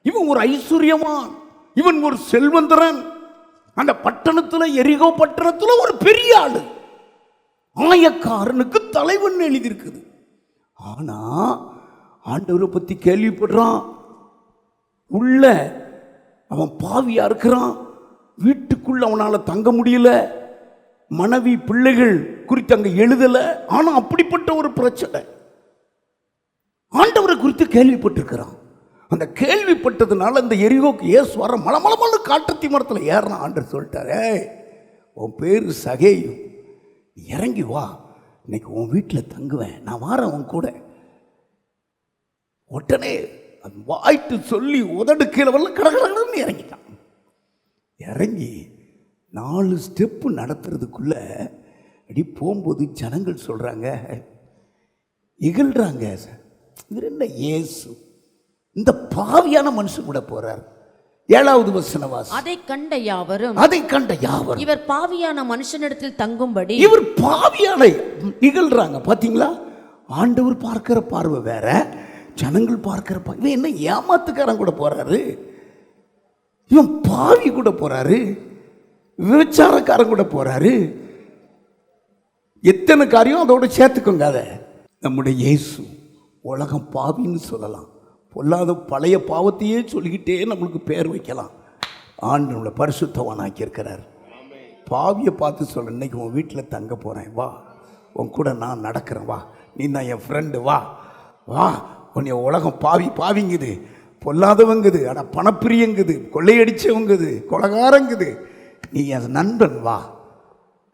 இவன் ஒரு ஐஸ்வர்யவான், இவன் ஒரு செல்வந்தரன். அந்த பட்டணத்துல, எரிகோ பட்டணத்துல ஒரு பெரிய ஆளு, ஆயக்காரனுக்கு தலைவன் எழுதியிருக்குது. ஆனா ஆண்டவரை பத்தி கேள்விப்படுறான். உள்ள அவன் பாவியா இருக்கிறான், வீட்டுக்குள்ள அவனால தங்க முடியல, மனைவி பிள்ளைகள் குறித்து அங்க எழுதல. ஆனா அப்படிப்பட்ட ஒரு பிரச்சனை. ஆண்டவரை குறித்து கேள்விப்பட்டிருக்கிறான். அந்த கேள்விப்பட்டதுனால அந்த எரிகோக்கு இயேசு வர மலமளமல்னு காட்டுத்தி மரத்தில் ஏறினான். ஆண்டவர் சொல்லிட்டாரு, உன் பேரு சகேயு, இறங்கி வா, இன்னைக்கு உன் வீட்டில் தங்குவேன், நான் வாரேன் உன் கூட. உடனே வாய்ட்டு சொல்லி உதடு கீழே வரல, கடகடன்னு இறங்கிட்டான். இறங்கி 4 ஸ்டெப்பு நடத்துறதுக்குள்ள அப்படி போகும்போது ஜனங்கள் சொல்றாங்க, இகழ்றாங்க, இவர் என்ன இயேசு இந்த பாவியான மனுஷன் கூட போறார். 7வது வசனம் வாசி. அதை கண்ட யாவரும் இவர் பாவியான மனுஷனிடத்தில் தங்கும்படி, இவர் பாவியான இகழ்றாங்க. பாத்தீங்களா, ஆண்டவர் பார்க்கிற பார்வை வேற, ஜனங்கள் பார்க்கிற பார்வை. இவன் என்ன ஏமாத்துக்காரன் கூட போறாரு, இவன் பாவி கூட போறாரு, விபச்சாரக்காரன் கூட போறாரு. எத்தனை காரியம் அதோட சேர்த்துக்கோங்க. அதை நம்முடைய இயேசு உலகம் பாவின்னு சொல்லலாம், பொல்லாத பழைய பாவத்தையே சொல்லிக்கிட்டே நம்மளுக்கு பேர் வைக்கலாம். ஆண்டவனை பரிசுத்தவானாக்கி இருக்கிறார். பாவியை பார்த்து சொல்ல, இன்னைக்கு உன் வீட்டில் தங்க போகிறேன், வா, உன் கூட நான் நடக்கிறேன், வா, நீ தான் என் ஃப்ரெண்டு, வா வா. உன்னை உலகம் பாவிங்குது, பொல்லாதவங்குது, ஆனால் பணப்பிரியங்குது, கொள்ளையடிச்சவங்குது, கொலகாரங்குது, நீ என் நண்பன், வா.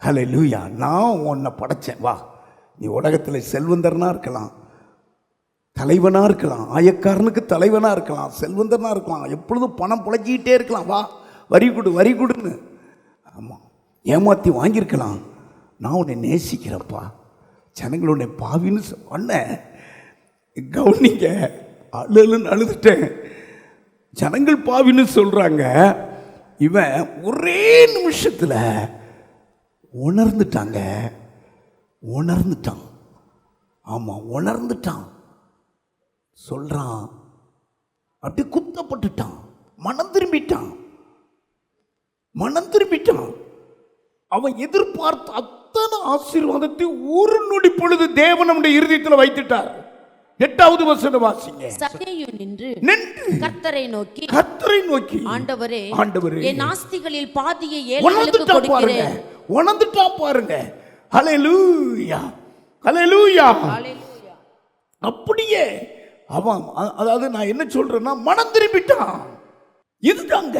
ஹல்லேலூயா. நான் உன்னை படைச்சேன், வா. நீ உலகத்தில் செல்வந்தரனாக இருக்கலாம், தலைவனாக இருக்கலாம், ஆயக்காரனுக்கு தலைவனாக இருக்கலாம், செல்வந்தனாக இருக்கலாம், எப்பொழுதும் பணம் புழைச்சிக்கிட்டே இருக்கலாம், வா, வரி கொடுன்னு. ஆமாம், ஏமாற்றி வாங்கியிருக்கலாம். நான் உன்னை நேசிக்கிறேன்ப்பா. ஜனங்கள் உன்னை பாவின்னு சொன்ன, கவனிங்க, அழுன்னு அழுதுட்டேன். ஜனங்கள் பாவின்னு சொல்கிறாங்க. இவன் ஒரே நிமிஷத்தில் உணர்ந்துட்டான். ஆமாம், உணர்ந்துட்டான். சொல்கிறான், அப்படி குத்தப்பட்டுட்டான், மனம் திரும்பிட்டான். அவன் எதிர்பார்த்த அத்தனை ஆசீர்வாதத்தை ஒரு நொடி பொழுது தேவன் நம்முடைய இருதயத்தில் வைத்துட்டார். 8வது வசனம் வாசிங்க. சகேயு நின்று கர்த்தரை நோக்கி ஆண்டவரே, என் ஆஸ்திகளில் பாதியை ஏழைகளுக்கு கொடுக்கிறேன். உணர்ந்துட்டா பாருங்க. ஹல்லேலூயா, ஹல்லேலூயா. அப்படியே அவன், அதாவது நான் என்ன சொல்றேன்னா, மனம் திரும்பிட்டான். இதுதாங்க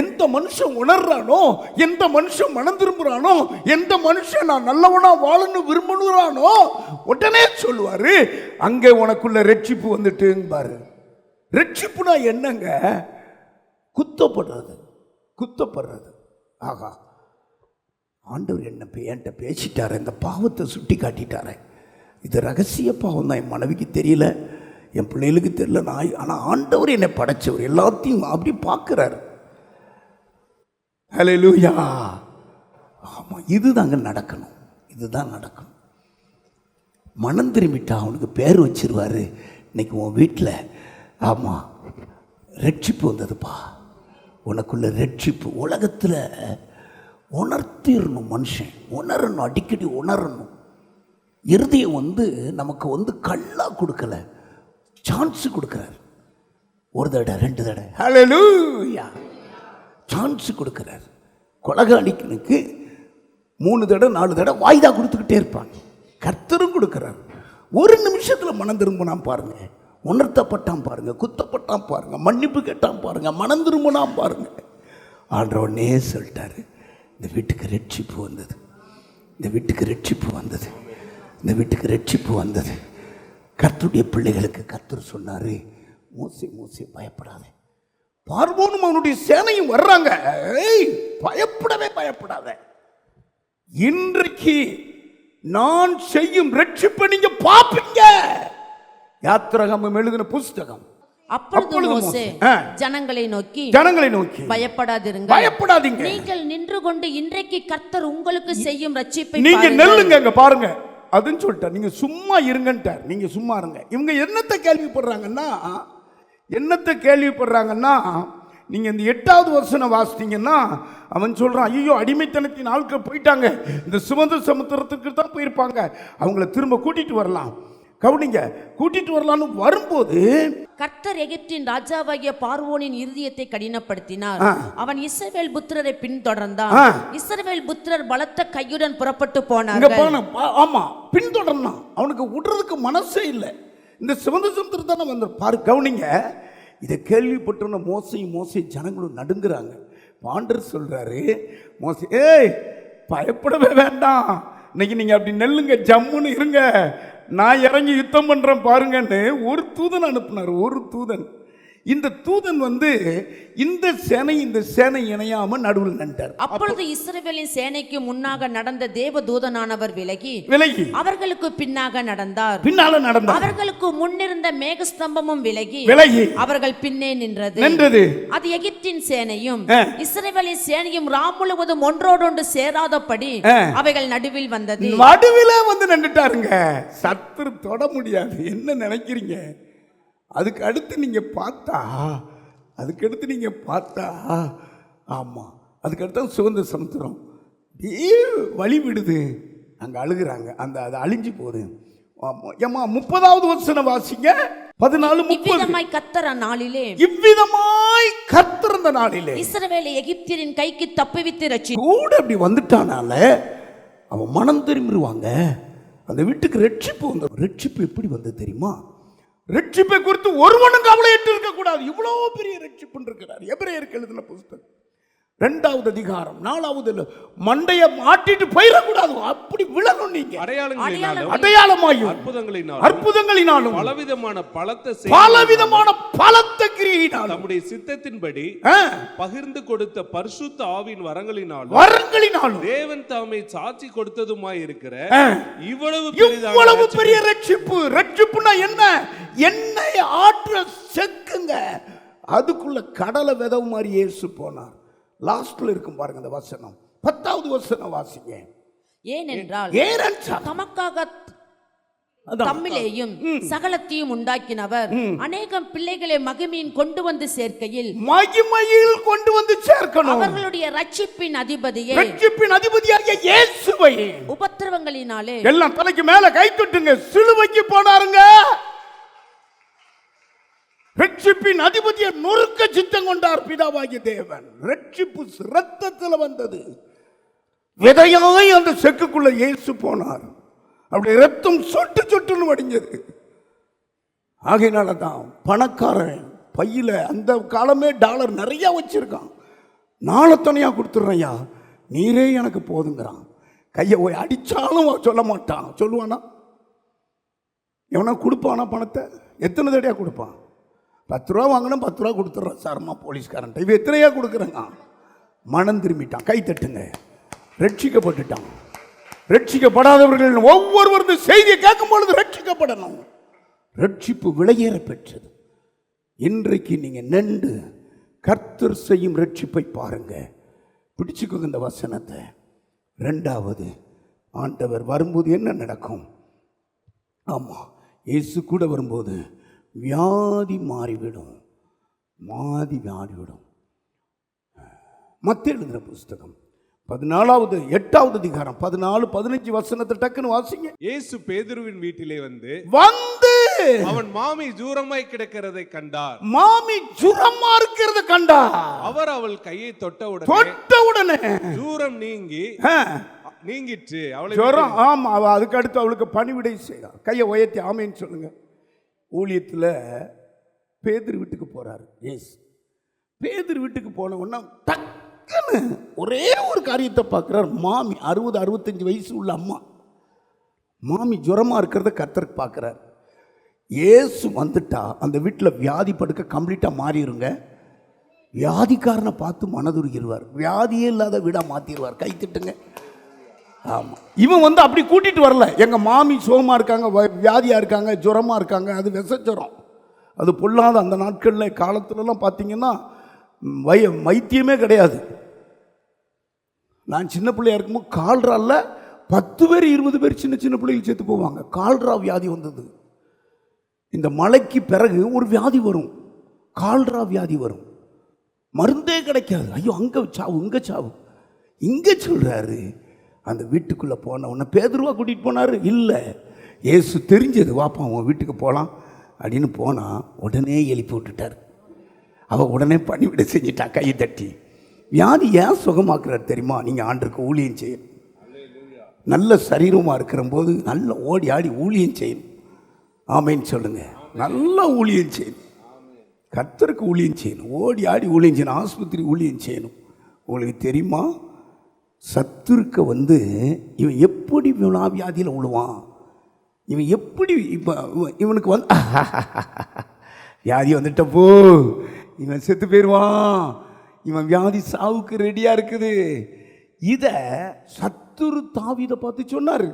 எந்த மனுஷன் உணர்றானோ, எந்த மனுஷன் மனம் திரும்புறானோ, எந்த மனுஷன் நான் நல்லவனா வாழணும் விரும்புறானோ உடனே சொல்லுவாரு, அங்கே உனக்குள்ள ரட்சிப்பு வந்துட்டுங்பாரு. ரட்சிப்புனா என்னங்க? குத்தப்படுறது, குத்தப்படுறது. ஆகா, ஆண்டவர் என்கிட்ட பேசிட்டாரு, இந்த பாவத்தை சுட்டி காட்டிட்டாரு. இது ரகசிய பாவம் தான், என் மனைவிக்கு தெரியல, என் பிள்ளைகளுக்கு தெரியல. ஆனால் ஆண்டவர் என்னை படைச்சவர், எல்லாத்தையும் அப்படி பார்க்குறாரு. ஹல்லேலூயா. ஆமாம், இதுதாங்க நடக்கணும், இதுதான் நடக்கணும். மனம் திரும்பிட்டா அவனுக்கு பேர் வச்சிருவாரு. இன்னைக்கு உன் வீட்டில் ஆமாம் ரட்சிப்பு வந்ததுப்பா, உனக்குள்ள ரட்சிப்பு. உலகத்தில் உணர்த்திடணும், மனுஷன் உணரணும், அடிக்கடி உணரணும். இருதயம் நமக்கு கல்லா கொடுக்கல, சான்ஸ் கொடுக்குறாரு. ஒரு தடவை, 2 தடவை, ஹல்லேலூயா, சான்ஸ் கொடுக்குறாரு. கொலகாளிக்கு 3 தடவை 4 தடவை வாய்தா கொடுத்துக்கிட்டே இருப்பாங்க. கர்த்தரும் கொடுக்குறாரு. ஒரு நிமிஷத்தில் மனம் திரும்பினான் பாருங்க, உணர்த்தப்பட்டான் பாருங்க, குத்தப்பட்டான் பாருங்க, மன்னிப்பு கேட்டான் பாருங்க, மனம் திரும்பினான் பாருங்க. ஆண்டவனே சொல்லிட்டாரு, இந்த வீட்டுக்கு ரட்சிப்பு வந்தது, இந்த வீட்டுக்கு ரட்சிப்பு வந்தது, இந்த வீட்டுக்கு ரட்சிப்பு வந்தது. கர்த்தருடைய பிள்ளைகளுக்கு கர்த்தர் சொன்னாரு, மோசே மோசே பயப்படாதே, பார்வோனும் அவனுடைய சேனையும் வர்றாங்க, பயப்படவே பயப்படாத. இன்றைக்கு நான் செய்யும் ரட்சிப்பை நீங்க பாப்பீங்க. யாத்திராகமம் எழுதின புஸ்தகம். அப்பொழுது மோசே ஜனங்களை நோக்கி பயப்படாதிருங்க, பயப்படாதீங்க, நீங்கள் நின்று கொண்டு இன்றைக்கு கர்த்தர் உங்களுக்கு செய்யும் ரட்சிப்பை நீங்க நெல்லுங்க பாருங்க அதுன்னு சொல்லிட்டார். நீங்க சும்மா இருங்கன்ட்டார், நீங்க சும்மா இருங்க. இவங்க என்னத்தை கேள்விப்படுறாங்கன்னா நீங்க இந்த 8வது வசனம் வாசித்தீங்கன்னா அவன் சொல்றான், ஐயோ அடிமைத்தனத்தின் ஆட்கள் போயிட்டாங்க, இந்த சுமந்த சமுத்திரத்துக்கு தான் போயிருப்பாங்க, அவங்கள திரும்ப கூட்டிட்டு வரலாம். கவனிங்க, கூட்டிட்டு வரலான்னு வரும்போது கர்த்தர் எகிப்தின் ராஜாவாகிய பார்வோனின் இருதயத்தை கடினப்படுத்தினார். அவன் இஸ்ரவேல் புத்திரரை பின்தொடர்ந்தான். இஸ்ரவேல் புத்திரர் பலத்த கையுடன் புறப்பட்டு போனார்கள். ஆமா, பின்தொடர்ந்தான். அவனுக்கு விடுறதுக்கு மனசே இல்லை. இந்த சிவந்த சமுத்திரம் தானே வந்து பாரு. கவனிங்க, இதை கேள்விப்பட்டோன்னு மோசை ஜனங்களும் நடுங்குறாங்க. ஆண்டவர் சொல்றாரு, மோசே பயப்படவே வேண்டாம், இன்னைக்கு நீங்க அப்படி நெல்லுங்க, ஜம்முன்னு இருங்க, நான் இறங்கி யுத்தம் பண்றேன் பாருங்கன்னு ஒரு தூதன் அனுப்புனார். ஒரு தூதன். இந்த தூதன் இந்த சேனை இணையாம நடுவில் நின்றார். அப்பொழுது இஸ்ரவேலின் சேனைக்கு முன்னாக நடந்த தேவ தூதனானவர் விலகி அவர்களுக்கு பின்னாக நடந்தார். அவர்களுக்கு முன்னிருந்த மேகஸ்தம்பமும் விலகி அவர்கள் பின்னே நின்றது. அது எகிப்தின் சேனையும் இஸ்ரவேலின் சேனையும் ராம் முழுவதும் ஒன்றோடொன்று சேராதபடி அவைகள் நடுவில் வந்தது. நடுவிலே வந்து நின்றுட்டாருங்க. சத்துரு தொட முடியாது. என்ன நினைக்கிறீங்க? அதுக்கு அடுத்து நீங்க பார்த்தா ஆமா, அதுக்கடுத்து சுதந்திர சமுத்திரம் வழி விடுது, அங்க அழுகுறாங்க, அது அழிஞ்சு போகுது. 30வது வசனம் வாசிங்க. 14 இவ்விதமாய் கர்த்தர் அந்நாளிலே, இவ்விதமாய் கர்த்தர் அந்த நாளிலே இஸ்ரவேலை எகிப்தியரின் கைக்கு தப்புவித்து ரட்சி கூட அப்படி வந்துட்டானால அவன் மனம் திரும்பிடுவாங்க. அந்த வீட்டுக்கு ரட்சிப்பு வந்தது. ரட்சிப்பு எப்படி வந்தது தெரியுமா? ரட்சிப்பை குறித்து ஒருவனும் கவலையிட்டு இருக்க கூடாது. இவ்வளவு பெரிய ரட்சிப்பு இருக்கிறார். எபிரேயருக்கு எழுதின புத்தகம் 2வது அதிகாரம் 4வது மண்டைய மாட்டிட்டு போயிடக்கூடாது, அப்படி விழணும். நீங்க அடையாளமாயும் அற்புதங்களினாலும் பலவிதமான பலத்த கிரியையினாலும் நம்முடைய சித்தத்தின்படி பகிர்ந்து கொடுத்த பரிசுத்த ஆவியின் வரங்களினாலும் தேவன் தாமே சாட்சி கொடுத்ததுமாய் இருக்கிற இவ்வளவு பெரிய ரட்சிப்பு. ரட்சிப்புனா என்ன? எண்ணெய் ஆற்ற செக்குங்க, அதுக்குள்ள கடலை விதவு மாதிரி இயேசு போனார். லாஸ்ட்ல இருக்கும் பாருங்க அந்த வசனம். 10வது வசனம் வாசிங்க. ஏனென்றால் தமக்காக தம்மிலேயும் சகலத்தையும் உண்டாக்கினவர் அநேகம் பிள்ளைகளை மகிமையில் கொண்டு வந்து சேர்க்கையில் அவர்களுடைய ரட்சிப்பின் அதிபதியாகிய இயேசுவை உபத்திரவங்களினாலே எல்லாம் தலைக்கு மேல கை தட்டுங்க, சிலுவைக்கு போனாருங்க. ரட்சிப்பின் அதிபதியை நொறுக்க சித்தம் கொண்டார் பிதாவாகிய தேவன். ரட்சிப்பு ரத்தத்தில் வந்தது. விதையாய் அந்த செக்குக்குள்ள இயேசு போனார். அப்படி ரத்தம் சொட்டு சொட்டுன்னு வடிஞ்சது. ஆகையினால தான் பணக்காரன் பையில அந்த காலமே டாலர் நிறைய வச்சிருக்கான். நாளை துணையாக கொடுத்துட்றேன்யா, நீரே எனக்கு போதுங்கிறான். கையை போய் அடித்தாலும் சொல்ல மாட்டான். சொல்லுவானா? எவனா கொடுப்பானா பணத்தை? எத்தனை தடையாக கொடுப்பான்? 10 ரூபா வாங்கினா 10 ரூபா கொடுத்துட்றான் சார்மா போலீஸ்காரன்ட்ட. இவன் எத்தனையா கொடுக்குறேங்க? மனம் திரும்பிட்டான். கை தட்டுங்க. ரட்சிக்கப்பட்டுட்டான். ரட்சிக்கப்படாதவர்கள் ஒவ்வொருவரும் இந்த செய்தியை கேட்கும் பொழுது ரட்சிக்கப்படணும். ரட்சிப்பு விலையேற பெற்றது. இன்றைக்கு நீங்க நின்று கர்த்தர் செய்யும் ரட்சிப்பை பாருங்க. பிடிச்சுக்கோங்க இந்த வசனத்தை. 2வது, ஆண்டவர் வரும்போது என்ன நடக்கும்? ஆமா, இயேசு கூட வரும்போது வியாதி மாறிவிடும். மாறிவிடும். மத்தேயு எழுதின புஸ்தகம் 14வது 8வது அதிகாரம் 14, 15 வசனத்தை டக்குன்னு வாசிங்க. இயேசு பேதுருவின் வீட்டிலே வந்து அவன் மாமி ஜூரமாய் கிடக்கிறதை கண்டார். மாமி ஜுரமா இருக்கிறத கண்டார். அவர் அவள் கையை தொட்ட உடனே ஜூரம் நீங்கிற்று. அவளை ஜுரம். ஆமா, அதுக்கு அடுத்து அவளுக்கு பணிவிடை செய்தார். கையை உயர்த்தி ஆமேன்னு சொல்லுங்க. ஊழியத்தில் பேதுரு வீட்டுக்கு போறாரு. எஸ், பேதுரு வீட்டுக்கு போன உடனே டக்குன்னு ஒரே ஒரு காரியத்தை பார்க்குறார். மாமி 60, 65 வயசு உள்ள அம்மா மாமி ஜுரமா இருக்கிறத கர்த்தருக்கு பார்க்குறார். இயேசு வந்துட்டா அந்த வீட்டில் வியாதி படுக்க கம்ப்ளீட்டாக மாறிடுங்க. வியாதிக்காரனை பார்த்து மனதுருகிடுவார். வியாதியே இல்லாத வீடாக மாற்றிடுவார். கை திட்டுங்க. ஆமாம், இவன் வந்து அப்படி கூட்டிகிட்டு வரல. எங்கள் மாமி சோகமாக இருக்காங்க, வியாதியாக இருக்காங்க, ஜுரமாக இருக்காங்க. அது விஷஜுரம், அது பொல்லாத. அந்த நாட்களில் காலத்துலலாம் பார்த்தீங்கன்னா வைத்தியமே கிடையாது. நான் சின்ன பிள்ளையா இருக்கும்போது கால்ராவில் 10 பேர் 20 பேர் சின்ன சின்ன பிள்ளைகள் செத்து போவாங்க. கால்ரா வியாதி வந்தது. இந்த மழைக்கு பிறகு ஒரு வியாதி வரும், கால்ரா வியாதி வரும். மருந்தே கிடைக்காது. ஐயோ, அங்கே சாவு, இங்கே சாவு. இங்கே சொல்கிறாரு. அந்த வீட்டுக்குள்ளே போன உடனே பேதுருவா கூட்டிகிட்டு போனார். இல்லை, இயேசு தெரிஞ்சது. வாப்பா அவன் வீட்டுக்கு போகலாம் அப்படின்னு போனால் உடனே எழுப்பி விட்டுட்டார். அவள் உடனே பணிவிட செஞ்சிட்டா கையை தட்டி. வியாதி ஏன் சுகமாக்குறாரு தெரியுமா? நீங்கள் ஆண்டருக்கு ஊழியம் செய்யணும். நல்ல சரீரமாக இருக்கிற போது நல்ல ஓடி ஆடி ஊழியம் செய்யணும். ஆமைன்னு சொல்லுங்க. நல்லா ஊழியம் செய்யணும். கர்த்தருக்கு ஊழியம் செய்யணும். ஓடி ஆடி ஊழியம் செய்யணும். ஆஸ்பத்திரி ஊழியம் செய்யணும். உங்களுக்கு தெரியுமா, சத்துருக்க வந்து இவன் எப்படி வியாதியில் விழுவான், இவன் எப்படி இப்போ இவனுக்கு வந்து வியாதி வந்துட்டப்போ இவன் செத்து போயிடுவான், இவன் வியாதி சாவுக்கு ரெடியாக இருக்குது. இதை சத்துரு தாவீதை பார்த்து சொன்னார்.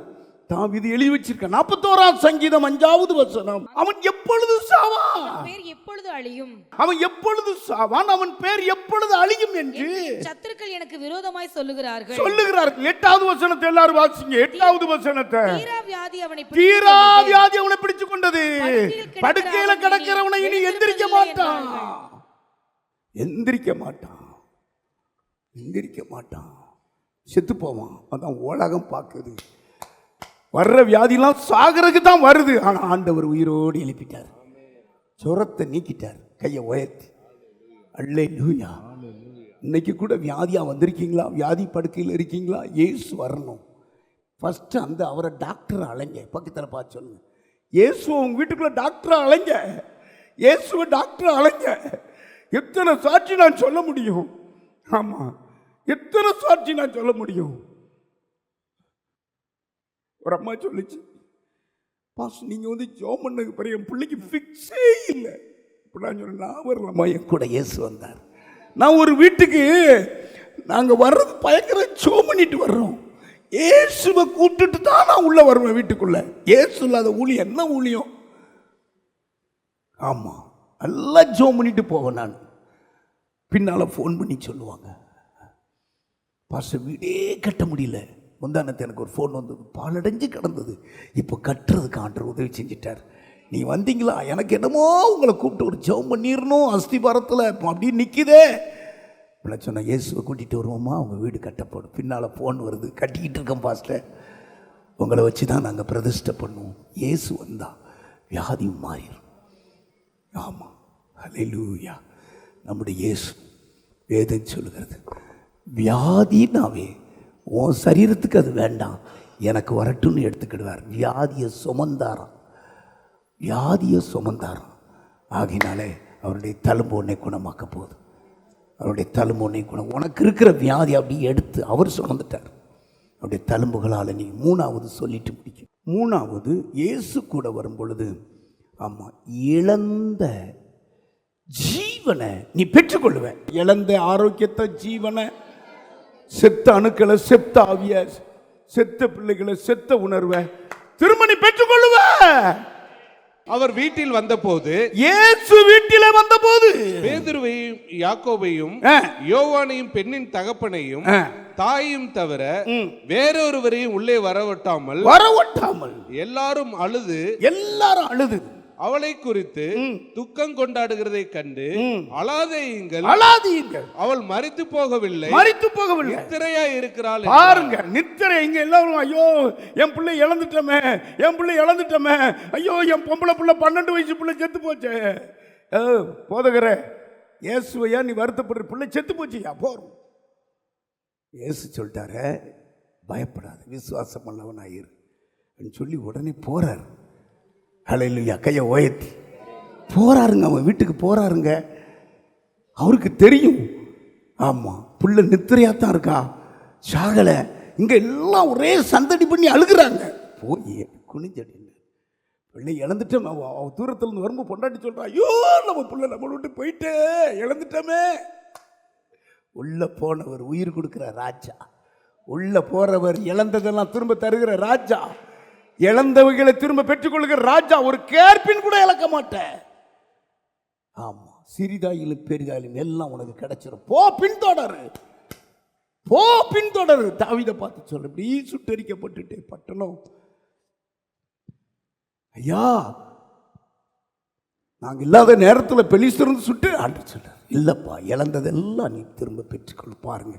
தாவீது எழுதி வச்சிருக்கான். 41ஆம் சங்கீதம் 5வது வசனம். அவன் எப்பொழுது சாவான், எப்பொழுது அழியும், அவன் எப்பொழுது சாவான், அவன் பேர் எப்பொழுது அழியும் என்று சத்துருக்கள் எனக்கு விரோதமாய் சொல்லுகிறார்கள். 8வது வசனத்தை எல்லாரும் வாசிங்க. 8வது வசனத்தை. தீரா வியாதி அவனை பிடிச்சு கொண்டது. படுக்கையில கிடக்கிறவனை இனி எந்திரிக்க மாட்டான். எந்திரிக்க மாட்டான். செத்து போவான். அதான் உலகம் பார்க்குது. வர்ற வியாதிலாம் சாகருக்கு தான் வருது. ஆனால் ஆண்டவர் உயிரோடு எழுப்பிட்டார். சுரத்தை நீக்கிட்டார். கையை உயர்த்தி அல்லேலூயா. இன்னைக்கு கூட வியாதியாக வந்திருக்கீங்களா? வியாதி படுக்கையில் இருக்கீங்களா? இயேசு வரணும். ஃபஸ்ட்டு அந்த அவரை டாக்டரை அலைங்க. பக்கத்தில் பார்த்து சொல்லுங்க, இயேசு உங்கள் வீட்டுக்குள்ளே டாக்டரை அலைங்க. இயேசுவை டாக்டரை அலைங்க. எத்தனை சாட்சி நான் சொல்ல முடியும்? ஆமாம், எத்தனை சாட்சி நான் சொல்ல முடியும்? ஒரு அம்மா சொல்லிச்சு, பாஸ் நீங்கள் வந்து ஜோம் பண்ணதுக்கு பிறகு என் பிள்ளைக்கு ஃபிக்ஸே இல்லை. இப்போ நான் சொன்னேன், நான் வரலாமா? என் கூட இயேசு வந்தார். நான் ஒரு வீட்டுக்கு நாங்கள் வர்றது பயங்கர ஜோம் பண்ணிட்டு வர்றோம். இயேசுவை கூப்பிட்டுட்டு தான் நான் உள்ளே வருவேன் வீட்டுக்குள்ளே. இயேசு இல்லாத ஊழியம் என்ன ஊழியம்? ஆமாம், நல்லா ஜோம் பண்ணிட்டு போவேன். நான் பின்னால் ஃபோன் பண்ணி சொல்லுவாங்க, பாஸ் வீடே கட்ட முடியல. முந்தானத்து எனக்கு ஒரு ஃபோன் வந்தது, பாலடைஞ்சு கிடந்தது. இப்போ கட்டுறதுக்கு ஆண்டவர் உதவி செஞ்சிட்டார். நீ வந்தீங்களா? எனக்கு என்னமோ உங்களை கூப்பிட்டு ஒரு ஜெபம் பண்ணிடணும், அஸ்திபாரத்தில் அப்படின்னு நிற்கிதே. இப்படி சொன்னால் இயேசுவை கூட்டிகிட்டு வருவோமா, அவங்க வீடு கட்டப்படும். பின்னால் ஃபோன் வருது, கட்டிக்கிட்டு இருக்கோம் பாஸ்டர், உங்களை வச்சு தான் நாங்கள் பிரதிஷ்டை பண்ணுவோம். இயேசு வந்தால் வியாதி மாறிடும். ஆமாம், ஹல்லேலூயா. நம்முடைய இயேசு வேதம் சொல்லுகிறது, வியாதினாவே உன் சரீரத்துக்கு அது வேண்டாம், எனக்கு வரட்டும்னு எடுத்துக்கிடுவார். வியாதியை சுமந்தாராம். ஆகினாலே அவருடைய தழும்பு உன்னை குணமாக்க போகுது. அவருடைய தழும்பு உன்னை குணம், உனக்கு இருக்கிற வியாதி அப்படி எடுத்து அவர் சுமந்துட்டார். அவருடைய தழும்புகளால் நீ 3வது சொல்லிட்டு முடிக்கும். 3வது இயேசு கூட வரும் பொழுது, ஆமாம், இழந்த ஜீவனை நீ பெற்றுக்கொள்ளுவ. இழந்த ஆரோக்கியத்தை, ஜீவனை, செத்த அணுக்களை, செத்த ஆவிய, செத்த பிள்ளைகளை, செத்த உணர்வை திரும்ப நீ பெற்றுக்கொள்ளுவ. அவர் வீட்டில் வந்தபோது, இயேசு வீட்டிலே வந்தபோது, பேதுருவையும் யாக்கோபையும் யோவானையும் பெண்ணின் தகப்பனையும் தாயும் தவிர வேறொருவரையும் உள்ளே வரவட்டாமல் எல்லாரும் அழுது அவளை குறித்து துக்கம் கொண்டாடுகிறதை கண்டு, அழாதேயுங்கள், அவள் மரித்து போகவில்லை, நித்திரையாய் இருக்கிறாள். பாருங்க, நித்திரை. இங்க எல்லாரும் ஐயோ என் பிள்ளை இழந்துட்டமே, ஐயோ என் பொம்பளை பிள்ளை 12 வயசு பிள்ளை செத்து போச்சு. போதகர இயேசுவையா நீ வருத்தப்படுற, பிள்ளை செத்து போச்சுயா போறோம். இயேசு சொல்லிட்டாரு, பயப்படாத, விசுவாசம் உள்ளவனாயிரு சொல்லி உடனே போறார். ஹல்லேலூயா. கையை உயர்த்தி போறாருங்க, அவன் வீட்டுக்கு போறாருங்க. அவருக்கு தெரியும், ஆமா புள்ள நித்திரையாத்தான் இருக்கா, சாகலை. இங்க எல்லாம் ஒரே சந்தடி பண்ணி அழுகுறாங்க. போய் குனிஞ்சடி, பிள்ளை இழந்துட்டோம். தூரத்துல இருந்து வரும்போது பொண்டாட்டி சொல்றா, ஐயோ நம்ம பிள்ளை நம்மளை விட்டு போயிட்டு இழந்துட்டோமே. உள்ள போனவர் உயிர் கொடுக்கிற ராஜா, உள்ள போறவர் இழந்ததெல்லாம் திரும்ப தருகிற ராஜா, இழந்தவைகளை திரும்ப பெற்றுக்கொள்கிற ராஜா. ஒரு கேர்பின் கூட இழக்க மாட்டேன். ஆமா, சிறிதாயிலும் பெரிதாயிலும் எல்லாம் உனக்கு கிடைச்சிடும். போ பின்தொடரு. தாவீதை பார்த்து சொல்ல, இப்படி சுட்டரிக்கப்பட்டுட்டே பட்டணம், ஐயா நாங்கள் இல்லாத நேரத்தில் பெலிஸ்தருந்து சுட்டு ஆண்டு சொல்ல, இல்லைப்பா இழந்ததெல்லாம் நீ திரும்ப பெற்றுக்கொள்ள. பாருங்க,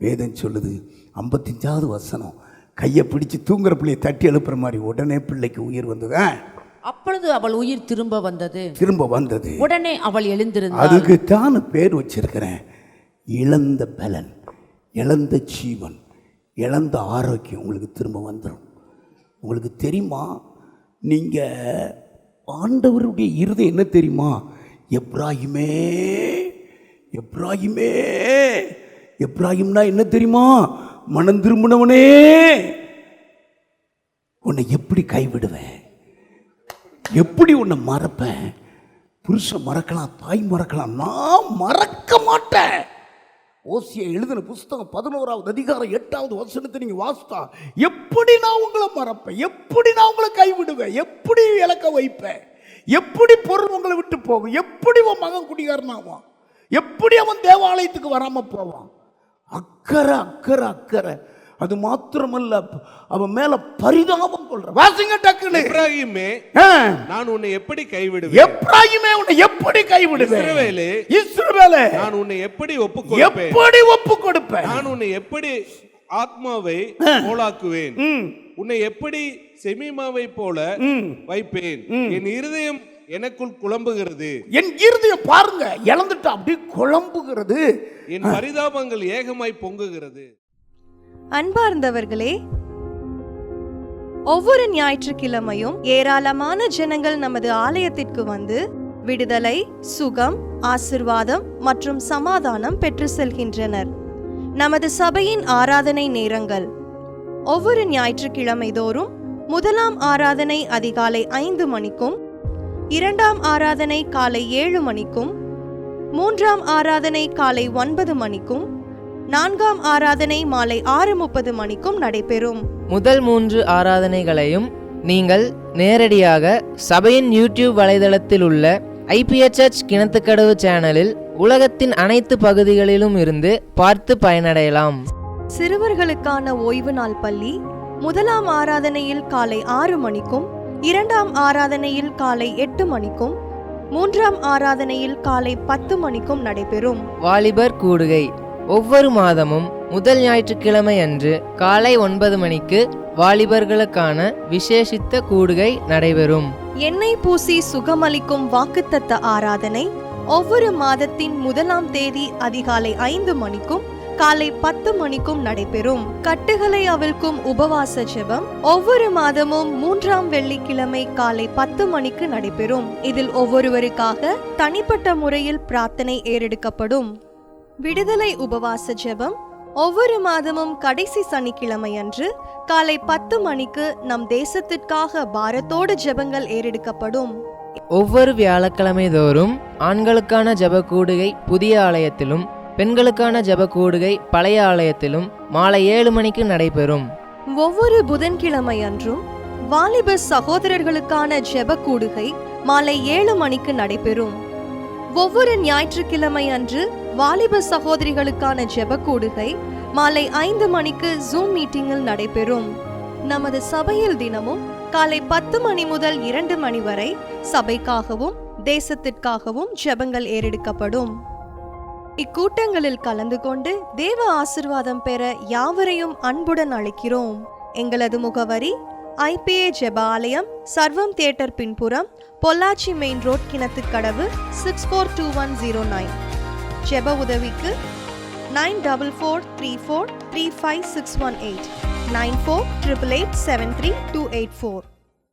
வேதம் சொல்லுது 55வது வசனம், கையை பிடிச்சு தூங்குற பிள்ளையை தட்டி எழுப்புற மாதிரி உடனே பிள்ளைக்கு உயிர் வந்தது. அப்பொழுது அவள் உயிர் திரும்ப வந்தது. உடனே அவள் எழுந்திருந்தாள். அதுக்கு தான் பேர் வச்சிருக்கிறேன், இழந்த பலன், இழந்த ஜீவன், இழந்த ஆரோக்கியம் உங்களுக்கு திரும்ப வந்துடும். உங்களுக்கு தெரியுமா, நீங்க ஆண்டவருடைய இருதயம் என்ன தெரியுமா? எப்ராஹிம்னா என்ன தெரியுமா? மனம் திரும்பினவனே, உன்னை எப்படி கைவிடுவேன், எப்படி உன்னை மறப்பேன்? புருஷன் மறக்கலாம், தாய் மறக்கலாம், நான் மறக்க மாட்டேன். ஓசியா எழுதின புஸ்தகம் 11வது அதிகாரம் 8வது வசனத்தை நீங்க வாசித்தா, எப்படி நான் உங்களை மறப்பேன், எப்படி நான் உங்களை கைவிடுவேன், எப்படி இழக்க வைப்பேன், எப்படி பொருள் உங்களை விட்டு போகும், எப்படி உன் மகன் குடிகாரனாவான், எப்படி அவன் தேவாலயத்துக்கு வராம போவான். அக்கறை. அது மாத்திரமல்ல, அவன் மேல பரிதாபம் கொள்ற. வாசிங்க டக்குனு. எப்ராஹிமே, நான் உன்னை எப்படி கைவிடுவேன்? எப்ராஹிமே, உன்னை எப்படி கைவிடுவேன்? இஸ்ரவேலே, நான் உன்னை எப்படி ஒப்புக் கொடுப்பேன்? நான் உன்னை எப்படி ஆத்மாவை போலாக்குவேன்? உன்னை எப்படி செமீமாவை போல வைப்பேன்? என் இருதயம் எனக்குள் குழம்புகிறது. என் இருதயம் பாருங்க, இழந்துட்டு அப்படி குழம்புகிறது. என் பரிதாபங்கள் ஏகமாய் பொங்குகிறது. அன்பார்ந்தவர்களே, ஒவ்வொரு ஞாயிற்றுக்கிழமையும் ஏராளமான ஜனங்கள் நமது ஆலயத்திற்கு வந்து விடுதலை, சுகம், ஆசிர்வாதம் மற்றும் சமாதானம் பெற்று செல்கின்றனர். நமது சபையின் ஆராதனை நேரங்கள்: ஒவ்வொரு ஞாயிற்றுக்கிழமை தோறும் முதலாம் ஆராதனை அதிகாலை 5 மணிக்கும், 2ஆம் ஆராதனை காலை 7 மணிக்கும், 3ஆம் ஆராதனை காலை 9 மணிக்கும், 4ஆம் ஆராதனை மாலை 6:30 மணிக்கும் நடைபெறும். முதல் 3 ஆராதனைகளையும் நீங்கள் நேரடியாக சபையின் யூடியூப் வலைதளத்தில் உள்ள IPHH கிணத்துக்கடவு சேனலில் உலகத்தின் அனைத்து பகுதிகளிலும் இருந்து பார்த்து பயனடையலாம். சிறுவர்களுக்கான ஓய்வு நாள் பள்ளி முதலாம் ஆராதனையில் காலை 6 மணிக்கும், 2ஆம் ஆராதனையில் காலை 8 மணிக்கும், 3ஆம் ஆராதனையில் காலை 10 மணிக்கும் நடைபெறும். வாலிபர் கூடுகை ஒவ்வொரு மாதமும் முதல் ஞாயிற்றுக்கிழமை அன்று காலை 9 மணிக்கு வாலிபர்களுக்கான விசேஷித்த கூடுகை நடைபெறும். எண்ணெய் பூசி சுகமளிக்கும் வாக்குத்தத்த ஆராதனை ஒவ்வொரு மாதத்தின் 1ஆம் தேதி அதிகாலை 5 மணிக்கும் காலை 10 மணிக்கும் நடைபெறும். கட்டுகளை அவிழ்க்கும் உபவாச ஜெபம் ஒவ்வொரு மாதமும் 3ஆம் வெள்ளிக்கிழமை காலை 10 மணிக்கு நடைபெறும். இதில் ஒவ்வொருவருக்காக தனிப்பட்ட முறையில் பிரார்த்தனை ஏறெடுக்கப்படும். விடுதலை உபவாச ஜெபம் ஒவ்வொரு மாதமும் கடைசி சனிக்கிழமை அன்று காலை 10 மணிக்கு நம் தேசத்திற்காக பாரத்தோடு ஜெபங்கள் ஏறெடுக்கப்படும். ஒவ்வொரு வியாழக்கிழமை தோறும் ஆண்களுக்கான ஜெப கூடுகை புதிய ஆலயத்திலும் பெண்களுக்கான ஜெப கூடுகை பழைய ஆலயத்திலும் மாலை 7 மணிக்கு நடைபெறும். ஒவ்வொரு புதன்கிழமை அன்றும் வாலிப சகோதரர்களுக்கான ஜெப கூடுகை மாலை 7 மணிக்கு நடைபெறும். ஒவ்வொரு ஞாயிற்றுக்கிழமை அன்று வாலிப சகோதரிகளுக்கான ஜெப கூடுகை மாலை 5 மணிக்கு ஜூம் மீட்டிங்கில் நடைபெறும். நமது சபையில் தினமும் காலை 10 மணி முதல் 2 மணி வரை சபைக்காகவும் தேசத்திற்காகவும் ஜெபங்கள் ஏறெடுக்கப்படும். இக்கூட்டங்களில் கலந்து கொண்டு தேவ ஆசீர்வாதம் பெற யாவரையும் அன்புடன் அழைக்கிறோம். எங்களது முகவரி IPA ஜெப ஆலயம், சர்வம் தியேட்டர் பின்புறம், பொள்ளாச்சி மெயின் ரோட், கிணத்துக்கடவு 642109. ஜெப உதவிக்கு 9443435618 9488873284.